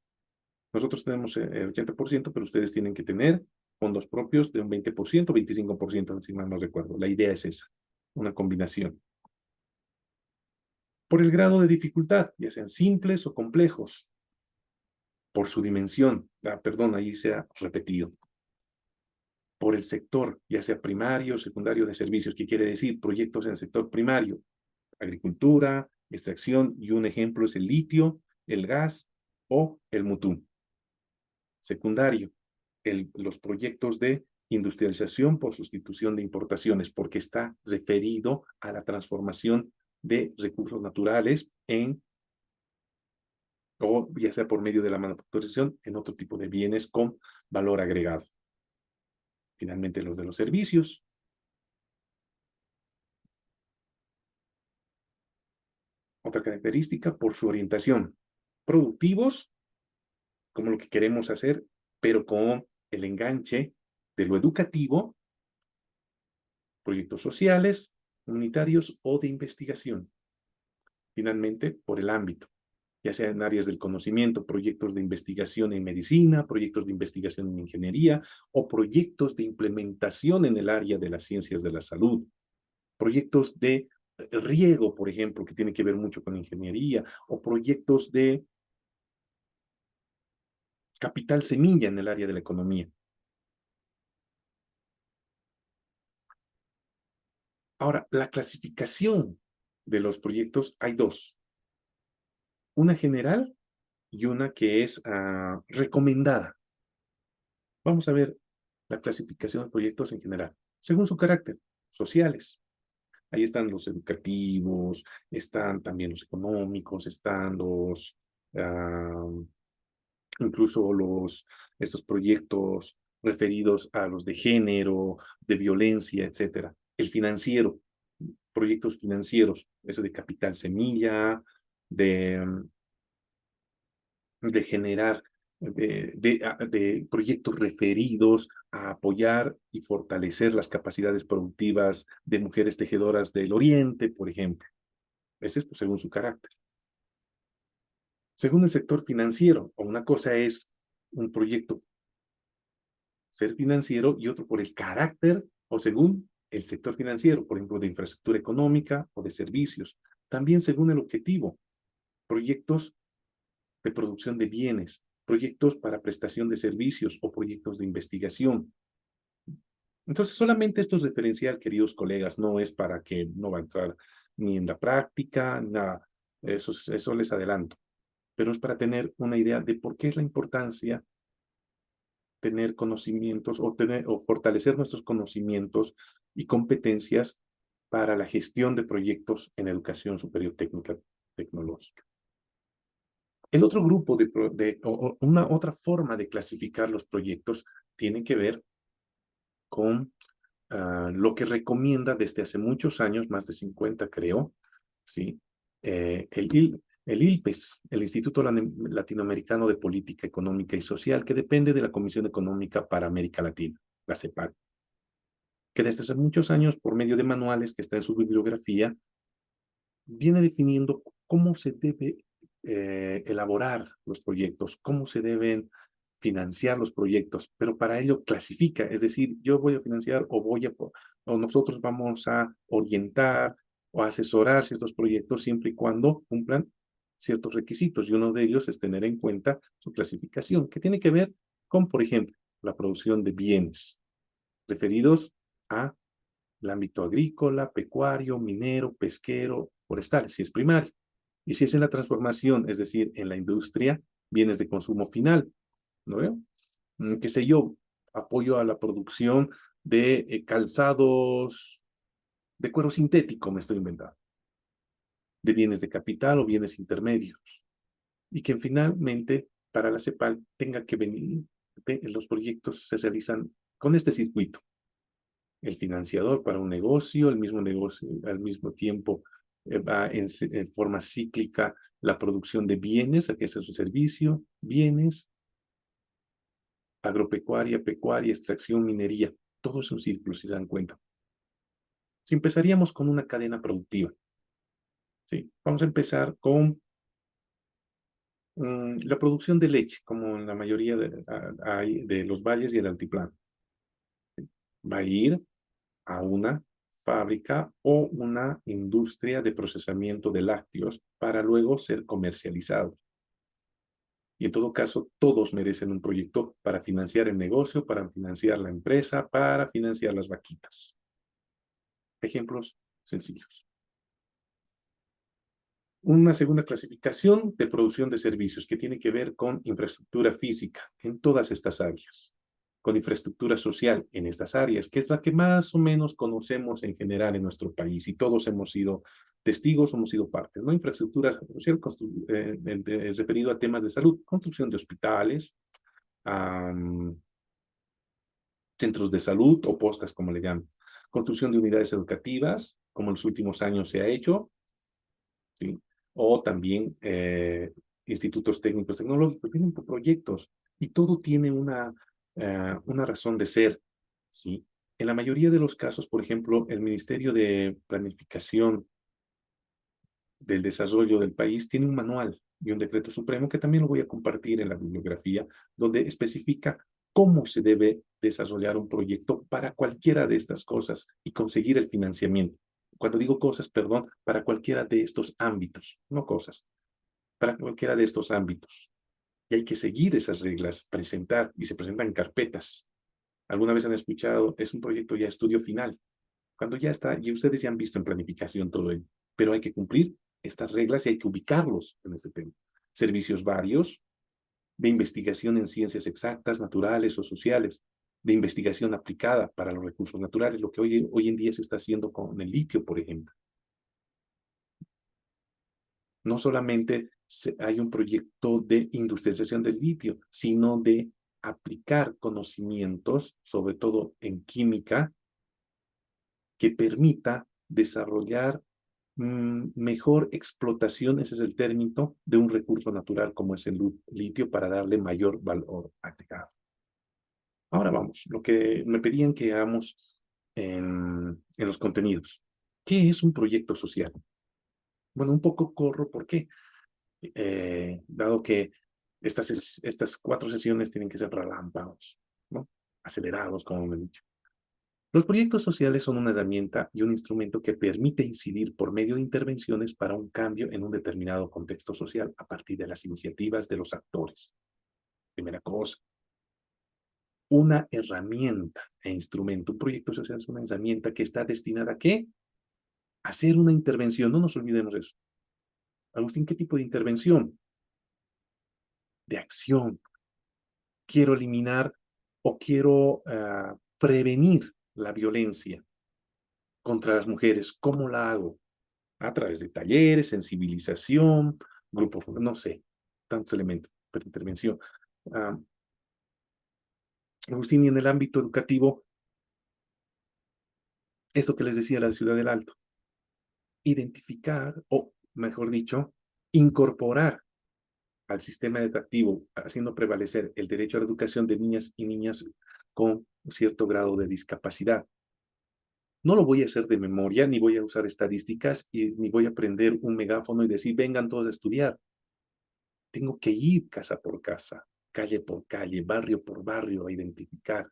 Nosotros tenemos el 80%, pero ustedes tienen que tener fondos propios de un 20%, 25%, si mal no recuerdo. La idea es esa, una combinación. Por el grado de dificultad, ya sean simples o complejos, por su dimensión, perdón, ahí se ha repetido, por el sector, ya sea primario o secundario de servicios, que quiere decir proyectos en el sector primario, agricultura, extracción, y un ejemplo es el litio, el gas o el mutú. Secundario, los proyectos de industrialización por sustitución de importaciones, porque está referido a la transformación de recursos naturales o ya sea por medio de la manufacturización, en otro tipo de bienes con valor agregado. Finalmente, los de los servicios. Otra característica, por su orientación. Productivos, como lo que queremos hacer, pero con el enganche de lo educativo, proyectos sociales, comunitarios o de investigación. Finalmente, por el ámbito, ya sea en áreas del conocimiento, proyectos de investigación en medicina, proyectos de investigación en ingeniería o proyectos de implementación en el área de las ciencias de la salud, proyectos de riego, por ejemplo, que tiene que ver mucho con ingeniería, o proyectos de capital semilla en el área de la economía. Ahora, la clasificación de los proyectos hay dos, una general y una que es recomendada. Vamos a ver la clasificación de proyectos en general, según su carácter, sociales. Ahí están los educativos, están también los económicos, están incluso estos proyectos referidos a los de género, de violencia, etcétera. El financiero, proyectos financieros, eso de capital semilla, de, de generar de proyectos referidos a apoyar y fortalecer las capacidades productivas de mujeres tejedoras del Oriente, por ejemplo. Ese es pues, según su carácter. Según el sector financiero, o una cosa es un proyecto ser financiero y otro por el carácter o según el sector financiero, por ejemplo, de infraestructura económica o de servicios. También según el objetivo, proyectos de producción de bienes, proyectos para prestación de servicios o proyectos de investigación. Entonces, solamente esto es referencial, queridos colegas, no es para que no va a entrar ni en la práctica, nada, eso les adelanto, pero es para tener una idea de por qué es la importancia tener conocimientos o fortalecer nuestros conocimientos y competencias para la gestión de proyectos en educación superior técnica tecnológica. El otro grupo o una otra forma de clasificar los proyectos tiene que ver con lo que recomienda desde hace muchos años, más de 50 creo, ¿sí? El ILPES, el Instituto Latinoamericano de Política Económica y Social, que depende de la Comisión Económica para América Latina, la CEPAL, que desde hace muchos años, por medio de manuales que está en su bibliografía, viene definiendo cómo se debe elaborar los proyectos, cómo se deben financiar los proyectos, pero para ello clasifica, es decir, yo voy a financiar o nosotros vamos a orientar o a asesorar ciertos proyectos siempre y cuando cumplan ciertos requisitos y uno de ellos es tener en cuenta su clasificación, que tiene que ver con, por ejemplo, la producción de bienes referidos a el ámbito agrícola, pecuario, minero, pesquero, forestal, si es primario. Y si es en la transformación, es decir, en la industria, bienes de consumo final, ¿no veo? Qué sé yo, apoyo a la producción de calzados de cuero sintético, me estoy inventando, de bienes de capital o bienes intermedios. Y que finalmente, para la CEPAL, tenga que venir, los proyectos se realizan con este circuito. El financiador para un negocio, el mismo negocio al mismo tiempo va en forma cíclica la producción de bienes, a que es su servicio, bienes, agropecuaria, pecuaria, extracción, minería. Todo es un círculo, si se dan cuenta. Si empezaríamos con una cadena productiva, ¿sí? Vamos a empezar con la producción de leche, como en la mayoría de los valles y el altiplano. Va a ir a una fábrica o una industria de procesamiento de lácteos para luego ser comercializados. Y en todo caso, todos merecen un proyecto para financiar el negocio, para financiar la empresa, para financiar las vaquitas. Ejemplos sencillos. Una segunda clasificación de producción de servicios que tiene que ver con infraestructura física en todas estas áreas, con infraestructura social en estas áreas, que es la que más o menos conocemos en general en nuestro país y todos hemos sido testigos, hemos sido partes, ¿no? Infraestructura social es referido a temas de salud, construcción de hospitales, centros de salud o postas, como le llaman, construcción de unidades educativas, como en los últimos años se ha hecho, ¿sí? O también institutos técnicos tecnológicos, vienen por proyectos y todo tiene una razón de ser, ¿sí? En la mayoría de los casos, por ejemplo, el Ministerio de Planificación del Desarrollo del país tiene un manual y un decreto supremo que también lo voy a compartir en la bibliografía, donde especifica cómo se debe desarrollar un proyecto para cualquiera de estas cosas y conseguir el financiamiento. Cuando digo cosas, perdón, para cualquiera de estos ámbitos, no cosas, para cualquiera de estos ámbitos. Y hay que seguir esas reglas, presentar, y se presentan carpetas. ¿Alguna vez han escuchado? Es un proyecto ya estudio final, cuando ya está, y ustedes ya han visto en planificación todo ello, pero hay que cumplir estas reglas y hay que ubicarlos en este tema. Servicios varios de investigación en ciencias exactas, naturales o sociales, de investigación aplicada para los recursos naturales, lo que hoy en día se está haciendo con el litio, por ejemplo. No solamente hay un proyecto de industrialización del litio, sino de aplicar conocimientos, sobre todo en química, que permita desarrollar mejor explotación, ese es el término, de un recurso natural como es el litio para darle mayor valor agregado. Ahora vamos, lo que me pedían que hagamos en los contenidos. ¿Qué es un proyecto social? Bueno, un poco corro, ¿por qué? Dado que estas 4 sesiones tienen que ser relámpagos, ¿no? Acelerados, como me he dicho. Los proyectos sociales son una herramienta y un instrumento que permite incidir por medio de intervenciones para un cambio en un determinado contexto social a partir de las iniciativas de los actores. Primera cosa, una herramienta e instrumento. Un proyecto social es una herramienta que está destinada ¿a qué? A hacer una intervención. No nos olvidemos de eso. Agustín, ¿qué tipo de intervención? De acción. Quiero eliminar o quiero prevenir la violencia contra las mujeres. ¿Cómo la hago? A través de talleres, sensibilización, grupos, no sé, tantos elementos, pero intervención. Uh, Agustín, y en el ámbito educativo, esto que les decía, la ciudad del Alto, identificar, o mejor dicho, incorporar al sistema educativo, haciendo prevalecer el derecho a la educación de niñas y niñas con un cierto grado de discapacidad. No lo voy a hacer de memoria, ni voy a usar estadísticas, ni voy a prender un megáfono y decir, vengan todos a estudiar. Tengo que ir casa por casa, calle por calle, barrio por barrio a identificar.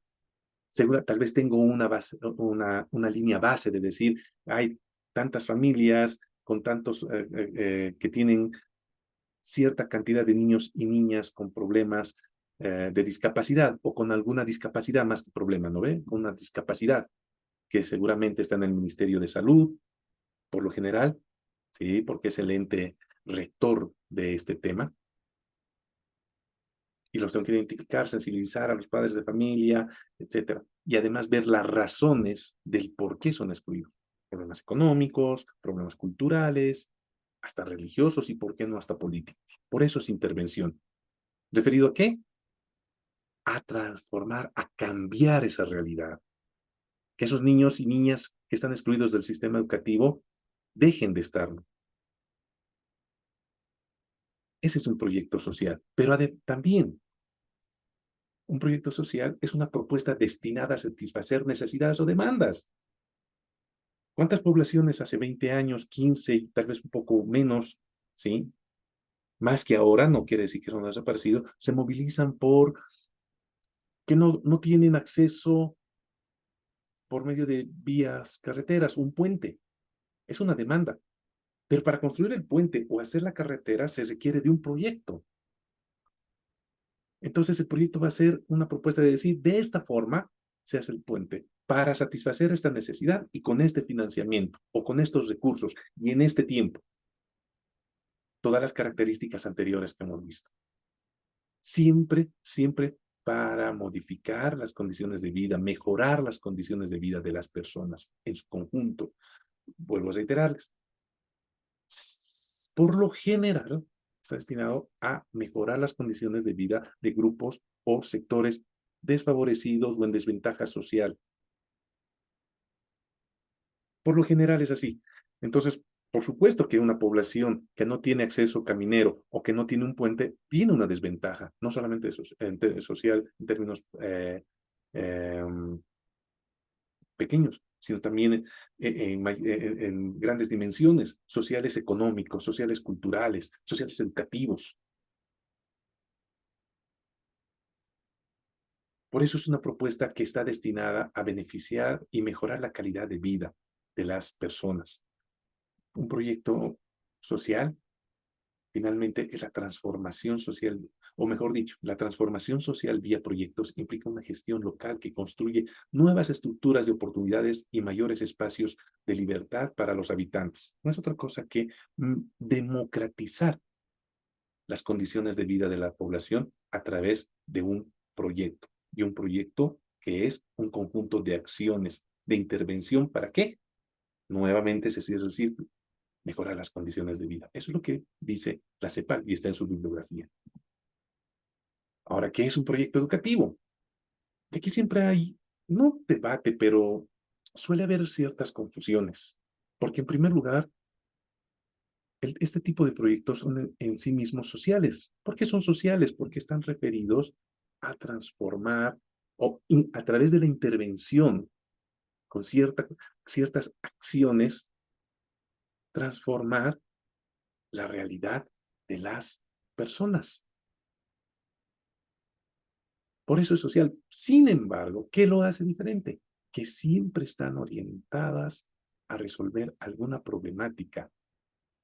Tal vez tengo una línea base de decir, hay tantas familias con tantos que tienen cierta cantidad de niños y niñas con problemas de discapacidad o con alguna discapacidad más que problema, ¿no ve? Con una discapacidad que seguramente está en el Ministerio de Salud, por lo general, ¿sí? Porque es el ente rector de este tema y los tengo que identificar, sensibilizar a los padres de familia, etcétera. Y además ver las razones del por qué son excluidos. Problemas económicos, problemas culturales, hasta religiosos y por qué no hasta políticos. Por eso es intervención. ¿Referido a qué? A transformar, a cambiar esa realidad. Que esos niños y niñas que están excluidos del sistema educativo dejen de estarlo. Ese es un proyecto social. Pero también Un proyecto social es una propuesta destinada a satisfacer necesidades o demandas. ¿Cuántas poblaciones hace 20 años, 15, y tal vez un poco menos, sí? Más que ahora, no quiere decir que son desaparecidos, se movilizan por que no tienen acceso por medio de vías, carreteras, un puente. Es una demanda. Pero para construir el puente o hacer la carretera se requiere de un proyecto. Entonces el proyecto va a ser una propuesta de decir, de esta forma se hace el puente para satisfacer esta necesidad y con este financiamiento o con estos recursos y en este tiempo. Todas las características anteriores que hemos visto. Siempre, siempre para modificar las condiciones de vida, mejorar las condiciones de vida de las personas en su conjunto. Vuelvo a reiterarles, por lo general está destinado a mejorar las condiciones de vida de grupos o sectores desfavorecidos o en desventaja social. Por lo general es así. Entonces, por supuesto que una población que no tiene acceso caminero o que no tiene un puente tiene una desventaja, no solamente social en términos eh, pequeños, sino también en grandes dimensiones, sociales económicos, sociales culturales, sociales educativos. Por eso es una propuesta que está destinada a beneficiar y mejorar la calidad de vida de las personas. Un proyecto social, finalmente, es la transformación social, o mejor dicho, la transformación social vía proyectos implica una gestión local que construye nuevas estructuras de oportunidades y mayores espacios de libertad para los habitantes. No es otra cosa que democratizar las condiciones de vida de la población a través de un proyecto. Y un proyecto que es un conjunto de acciones de intervención. ¿Para qué? Nuevamente se cierra el círculo, mejorar las condiciones de vida. Eso es lo que dice la CEPAL y está en su bibliografía. Ahora, ¿qué es un proyecto educativo? De aquí siempre hay, no debate, pero suele haber ciertas confusiones. Porque en primer lugar, este tipo de proyectos son en sí mismos sociales. ¿Por qué son sociales? Porque están referidos a transformar o a través de la intervención con ciertas acciones, transformar la realidad de las personas. Por eso es social. Sin embargo, ¿qué lo hace diferente? Que siempre están orientadas a resolver alguna problemática,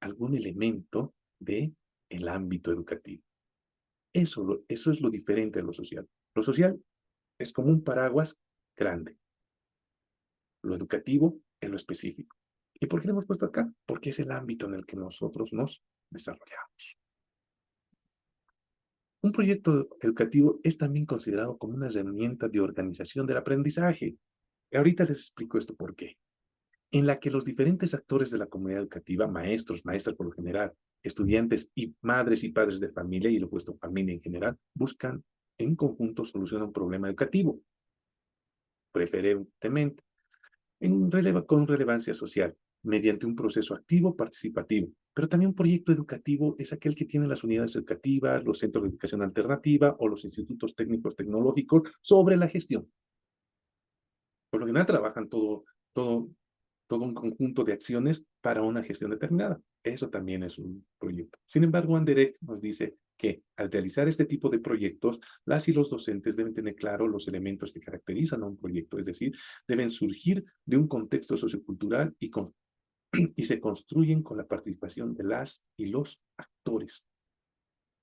algún elemento de el ámbito educativo. Eso es lo diferente de lo social. Lo social es como un paraguas grande. Lo educativo es lo específico. ¿Y por qué lo hemos puesto acá? Porque es el ámbito en el que nosotros nos desarrollamos. Un proyecto educativo es también considerado como una herramienta de organización del aprendizaje. Y ahorita les explico esto por qué. En la que los diferentes actores de la comunidad educativa, maestros, maestras por lo general, estudiantes y madres y padres de familia, y lo opuesto familia en general, buscan en conjunto solucionar un problema educativo, preferentemente con relevancia social, mediante un proceso activo participativo. Pero también un proyecto educativo es aquel que tiene las unidades educativas, los centros de educación alternativa o los institutos técnicos tecnológicos sobre la gestión. Por lo general trabajan todo, todo un conjunto de acciones para una gestión determinada. Eso también es un proyecto. Sin embargo, Anderek nos dice que al realizar este tipo de proyectos, las y los docentes deben tener claro los elementos que caracterizan a un proyecto, es decir, deben surgir de un contexto sociocultural y se construyen con la participación de las y los actores.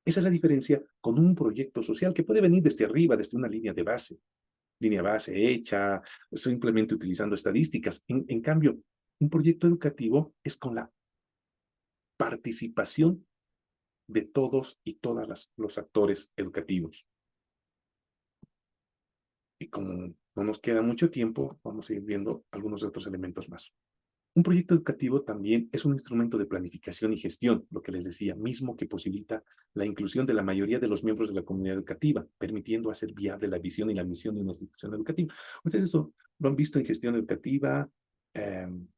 Esa es la diferencia con un proyecto social que puede venir desde arriba, desde una línea base hecha, simplemente utilizando estadísticas. En cambio, un proyecto educativo es con la participación de todos y todas los actores educativos. Y como no nos queda mucho tiempo, vamos a ir viendo algunos otros elementos más. Un proyecto educativo también es un instrumento de planificación y gestión, lo que les decía, mismo que posibilita la inclusión de la mayoría de los miembros de la comunidad educativa, permitiendo hacer viable la visión y la misión de una institución educativa. Ustedes eso lo han visto en gestión educativa,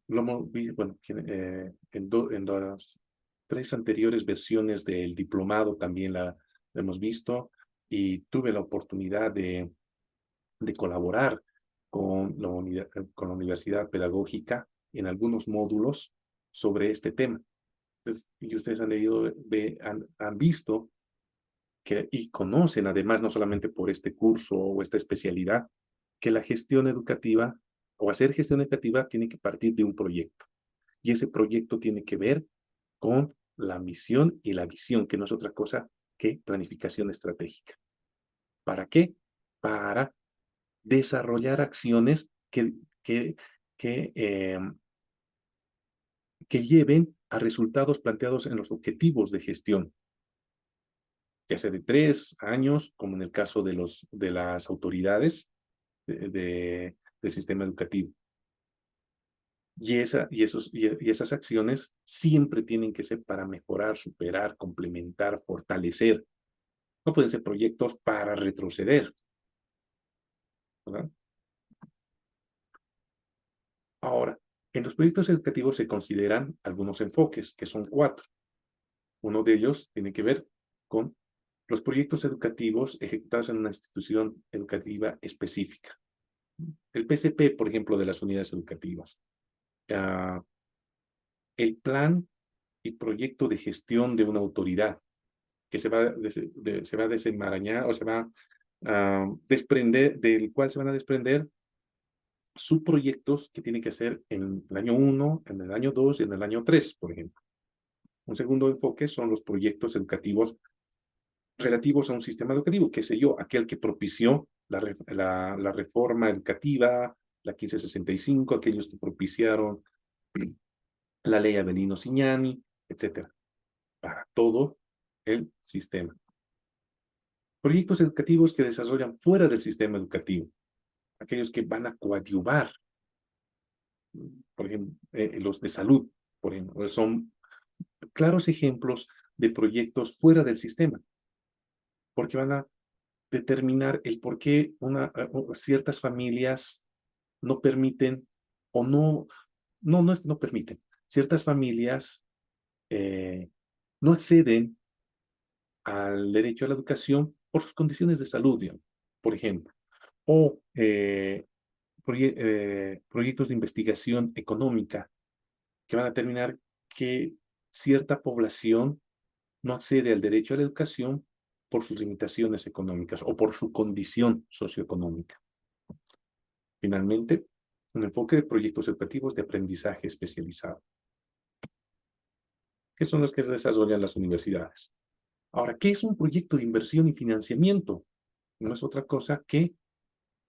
lo hemos visto, bueno, en las tres anteriores versiones del diplomado también la hemos visto. y tuve la oportunidad de colaborar con la Universidad Pedagógica en algunos módulos sobre este tema. Entonces, y ustedes han leído, han visto y conocen además, no solamente por este curso o esta especialidad, que la gestión educativa o hacer gestión educativa tiene que partir de un proyecto. Y ese proyecto tiene que ver con la misión y la visión, que no es otra cosa que planificación estratégica. ¿Para qué? Para desarrollar acciones que, que lleven a resultados planteados en los objetivos de gestión, ya sea de 3 años, como en el caso de las autoridades del sistema educativo. Y esas acciones siempre tienen que ser para mejorar, superar, complementar, fortalecer. No pueden ser proyectos para retroceder, ¿verdad? Ahora, en los proyectos educativos se consideran algunos enfoques, que son 4. Uno de ellos tiene que ver con los proyectos educativos ejecutados en una institución educativa específica. El PCP, por ejemplo, de las unidades educativas. Uh, el plan y proyecto de gestión de una autoridad que se va a desenmarañar o se va a desprender, del cual se van a desprender subproyectos que tienen que hacer en el año 1, en el año 2 y en el año 3, por ejemplo. Un segundo enfoque son los proyectos educativos relativos a un sistema educativo, qué sé yo, aquel que propició la reforma educativa, la 1565, aquellos que propiciaron la ley Avelino Signani, etcétera, para todo el sistema. Proyectos educativos que desarrollan fuera del sistema educativo, aquellos que van a coadyuvar, por ejemplo, los de salud, por ejemplo, son claros ejemplos de proyectos fuera del sistema, porque van a determinar el por qué ciertas familias no permiten o no es que no permiten, ciertas familias no acceden al derecho a la educación por sus condiciones de salud, digamos, por ejemplo, o proyectos de investigación económica que van a determinar que cierta población no accede al derecho a la educación por sus limitaciones económicas o por su condición socioeconómica. Finalmente, un enfoque de proyectos educativos de aprendizaje especializado, que son los que se desarrollan las universidades. Ahora, ¿qué es un proyecto de inversión y financiamiento? No es otra cosa que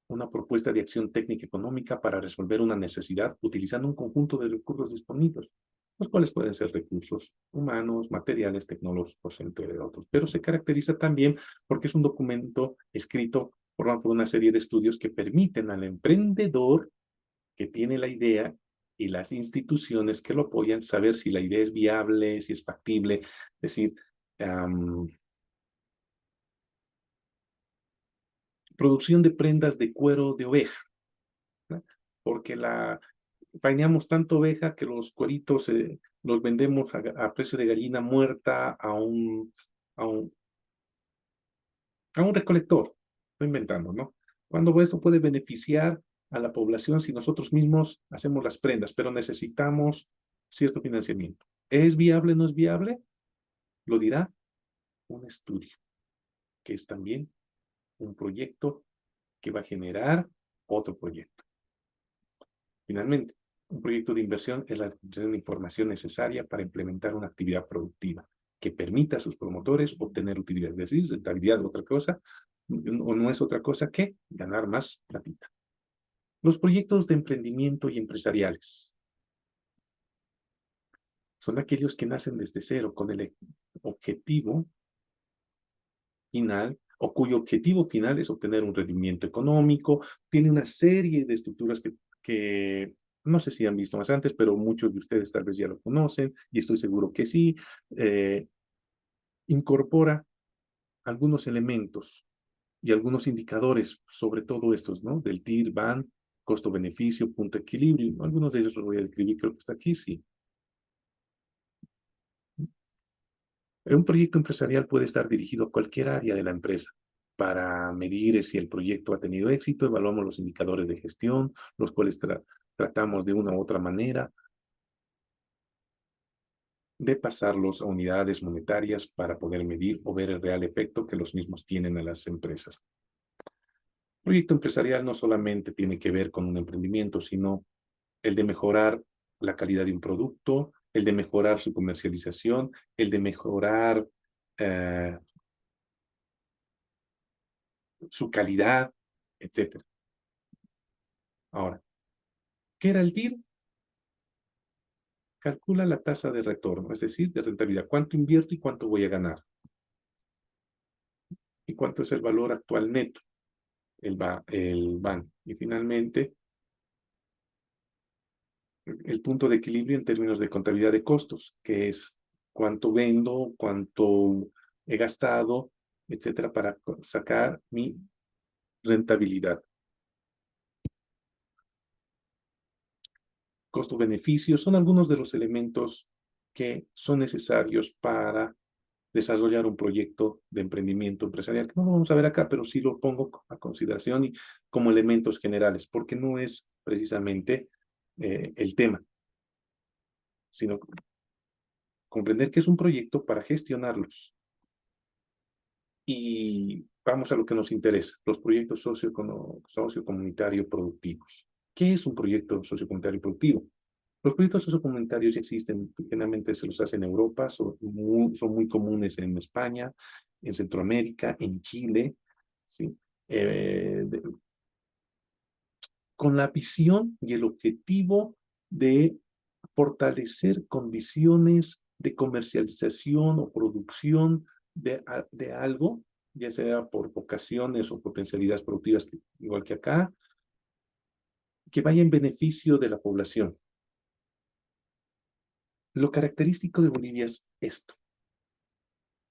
una propuesta de acción técnica económica para resolver una necesidad utilizando un conjunto de recursos disponibles, los cuales pueden ser recursos humanos, materiales, tecnológicos, entre otros. Pero se caracteriza también porque es un documento escrito por una serie de estudios que permiten al emprendedor que tiene la idea y las instituciones que lo apoyan saber si la idea es viable, si es factible, es decir, producción de prendas de cuero de oveja, ¿no? Porque faeneamos tanto oveja que los cueritos los vendemos a precio de gallina muerta a un, a un recolector. Estoy inventando, ¿no? Cuando esto puede beneficiar a la población si nosotros mismos hacemos las prendas, pero necesitamos cierto financiamiento. ¿Es viable o no es viable? Lo dirá un estudio, que es también un proyecto que va a generar otro proyecto. Finalmente, un proyecto de inversión es la adquisición de información necesaria para implementar una actividad productiva que permita a sus promotores obtener utilidad, es decir, rentabilidad, otra cosa, o no es otra cosa que ganar más platita. Los proyectos de emprendimiento y empresariales son aquellos que nacen desde cero con el objetivo final o cuyo objetivo final es obtener un rendimiento económico, tiene una serie de estructuras que no sé si han visto más antes, pero muchos de ustedes tal vez ya lo conocen y estoy seguro que sí. Incorpora algunos elementos y algunos indicadores sobre todo estos, ¿no? Del TIR, BAN, costo-beneficio, punto de equilibrio. Algunos de ellos los voy a describir, creo que está aquí, sí. Un proyecto empresarial puede estar dirigido a cualquier área de la empresa, Para medir si el proyecto ha tenido éxito, evaluamos los indicadores de gestión, los cuales tratamos de una u otra manera de pasarlos a unidades monetarias para poder medir o ver el real efecto que los mismos tienen en las empresas. Proyecto empresarial no solamente tiene que ver con un emprendimiento, sino el de mejorar la calidad de un producto, el de mejorar su comercialización, el de mejorar eh, su calidad, etcétera. Ahora, ¿qué era el TIR? Calcula la tasa de retorno, es decir, de rentabilidad. ¿Cuánto invierto y cuánto voy a ganar? ¿Y cuánto es el valor actual neto? El BAN. Y finalmente, el punto de equilibrio en términos de contabilidad de costos, que es cuánto vendo, cuánto he gastado, etcétera, para sacar mi rentabilidad. Costo-beneficio son algunos de los elementos que son necesarios para desarrollar un proyecto de emprendimiento empresarial, que no lo vamos a ver acá, pero sí lo pongo a consideración y como elementos generales, porque no es precisamente el tema, sino comprender que es un proyecto para gestionarlos. Y vamos a lo que nos interesa, los proyectos sociocomunitarios productivos. ¿Qué es un proyecto sociocomunitario productivo? Los proyectos sociocomunitarios ya existen, generalmente se los hace en Europa, son muy comunes en España, en Centroamérica, en Chile, ¿sí? Eh, de- con la visión y el objetivo de fortalecer condiciones de comercialización o producción de algo, ya sea por vocaciones o potencialidades productivas, igual que acá, que vaya en beneficio de la población. Lo característico de Bolivia es esto,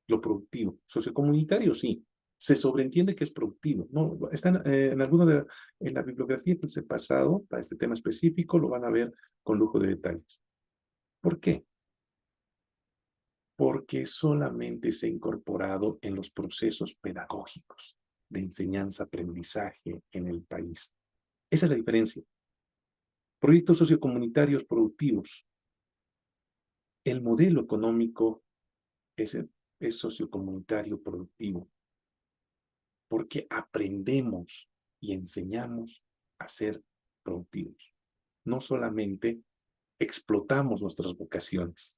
lo productivo. Sociocomunitario, sí. Se sobreentiende que es productivo. No, están en alguna en la bibliografía que les he pasado para este tema específico, lo van a ver con lujo de detalles. ¿Por qué? Porque solamente se ha incorporado en los procesos pedagógicos de enseñanza-aprendizaje en el país. Esa es la diferencia. Proyectos sociocomunitarios productivos. El modelo económico es sociocomunitario productivo porque aprendemos y enseñamos a ser productivos. No solamente explotamos nuestras vocaciones.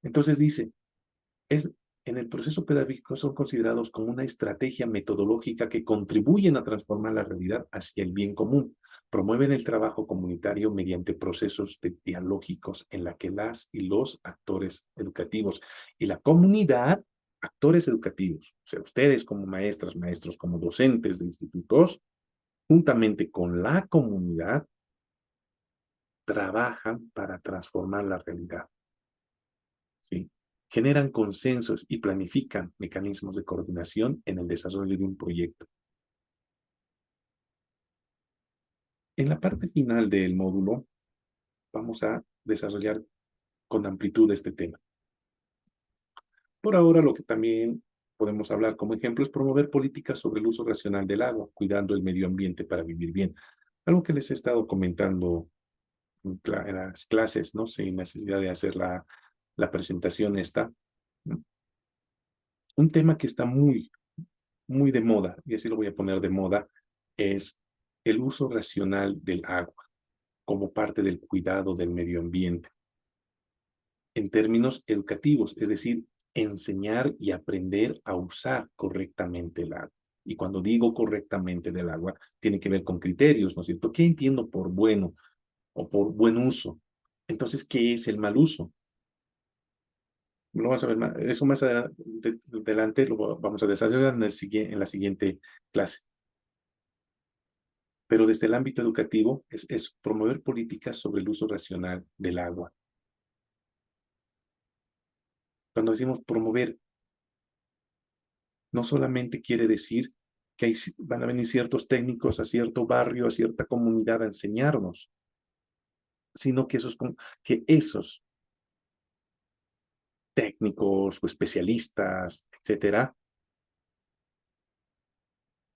Entonces dice, es, en el proceso pedagógico son considerados como una estrategia metodológica que contribuyen a transformar la realidad hacia el bien común. Promueven el trabajo comunitario mediante procesos dialógicos en la que las y los actores educativos y la comunidad, actores educativos, o sea, ustedes como maestras, maestros, como docentes de institutos, juntamente con la comunidad, trabajan para transformar la realidad. ¿Sí? Generan consensos y planifican mecanismos de coordinación en el desarrollo de un proyecto. En la parte final del módulo vamos a desarrollar con amplitud este tema. Por ahora, lo que también podemos hablar como ejemplo es promover políticas sobre el uso racional del agua, cuidando el medio ambiente para vivir bien. Algo que les he estado comentando en las clases, ¿no? Sin necesidad de hacer la presentación esta. Un tema que está muy de moda, y así lo voy a poner de moda, es el uso racional del agua como parte del cuidado del medio ambiente en términos educativos, es decir, enseñar y aprender a usar correctamente el agua. Y cuando digo correctamente del agua, tiene que ver con criterios, ¿no es cierto? ¿Qué entiendo por bueno o por buen uso? Entonces, ¿qué es el mal uso? Lo vamos a ver más, eso más adelante lo vamos a desarrollar en la siguiente clase. Pero desde el ámbito educativo es promover políticas sobre el uso racional del agua. Cuando decimos promover, no solamente quiere decir que van a venir ciertos técnicos a cierto barrio, a cierta comunidad a enseñarnos, sino que esos técnicos o especialistas, etcétera,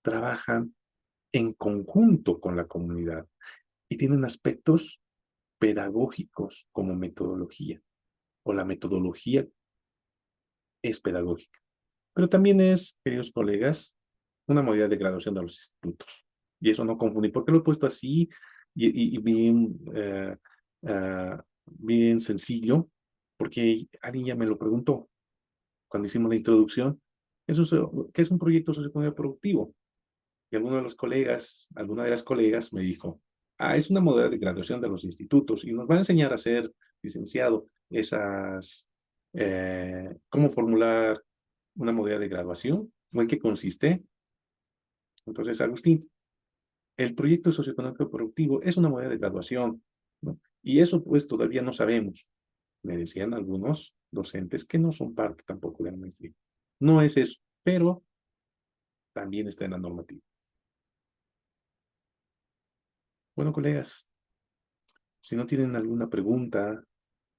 trabajan en conjunto con la comunidad y tienen aspectos pedagógicos como metodología, o la metodología es pedagógica. Pero también es, queridos colegas, una modalidad de graduación de los institutos. Y eso no confundir. ¿Por qué lo he puesto así y bien, bien sencillo? Porque alguien ya me lo preguntó cuando hicimos la introducción. ¿Qué es un proyecto socioeconómico productivo? Y alguna de las colegas me dijo, es una modalidad de graduación de los institutos y nos va a enseñar a ser licenciado cómo formular una modalidad de graduación o en qué consiste. Entonces, Agustín, el proyecto socioeconómico productivo es una modalidad de graduación, ¿no? Y eso pues todavía no sabemos. Me decían algunos docentes que no son parte tampoco de la maestría. No es eso, pero también está en la normativa. Bueno, colegas, si no tienen alguna pregunta,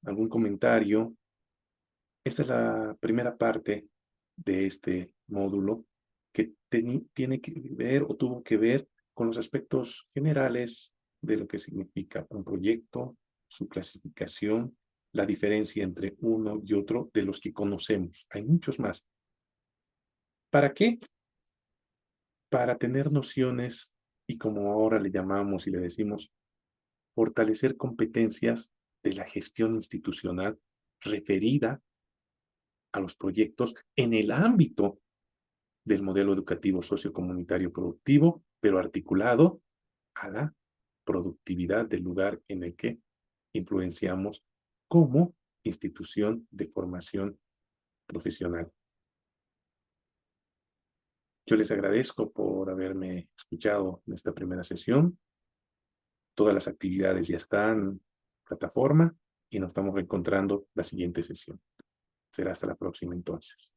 algún comentario, esta es la primera parte de este módulo que tiene que ver o tuvo que ver con los aspectos generales de lo que significa un proyecto, su clasificación, la diferencia entre uno y otro de los que conocemos. Hay muchos más. ¿Para qué? Para tener nociones y como ahora le llamamos y le decimos, fortalecer competencias de la gestión institucional referida a los proyectos en el ámbito del modelo educativo sociocomunitario productivo, pero articulado a la productividad del lugar en el que influenciamos como institución de formación profesional. Yo les agradezco por haberme escuchado en esta primera sesión. Todas las actividades ya están en plataforma y nos estamos reencontrando la siguiente sesión. Será hasta la próxima entonces.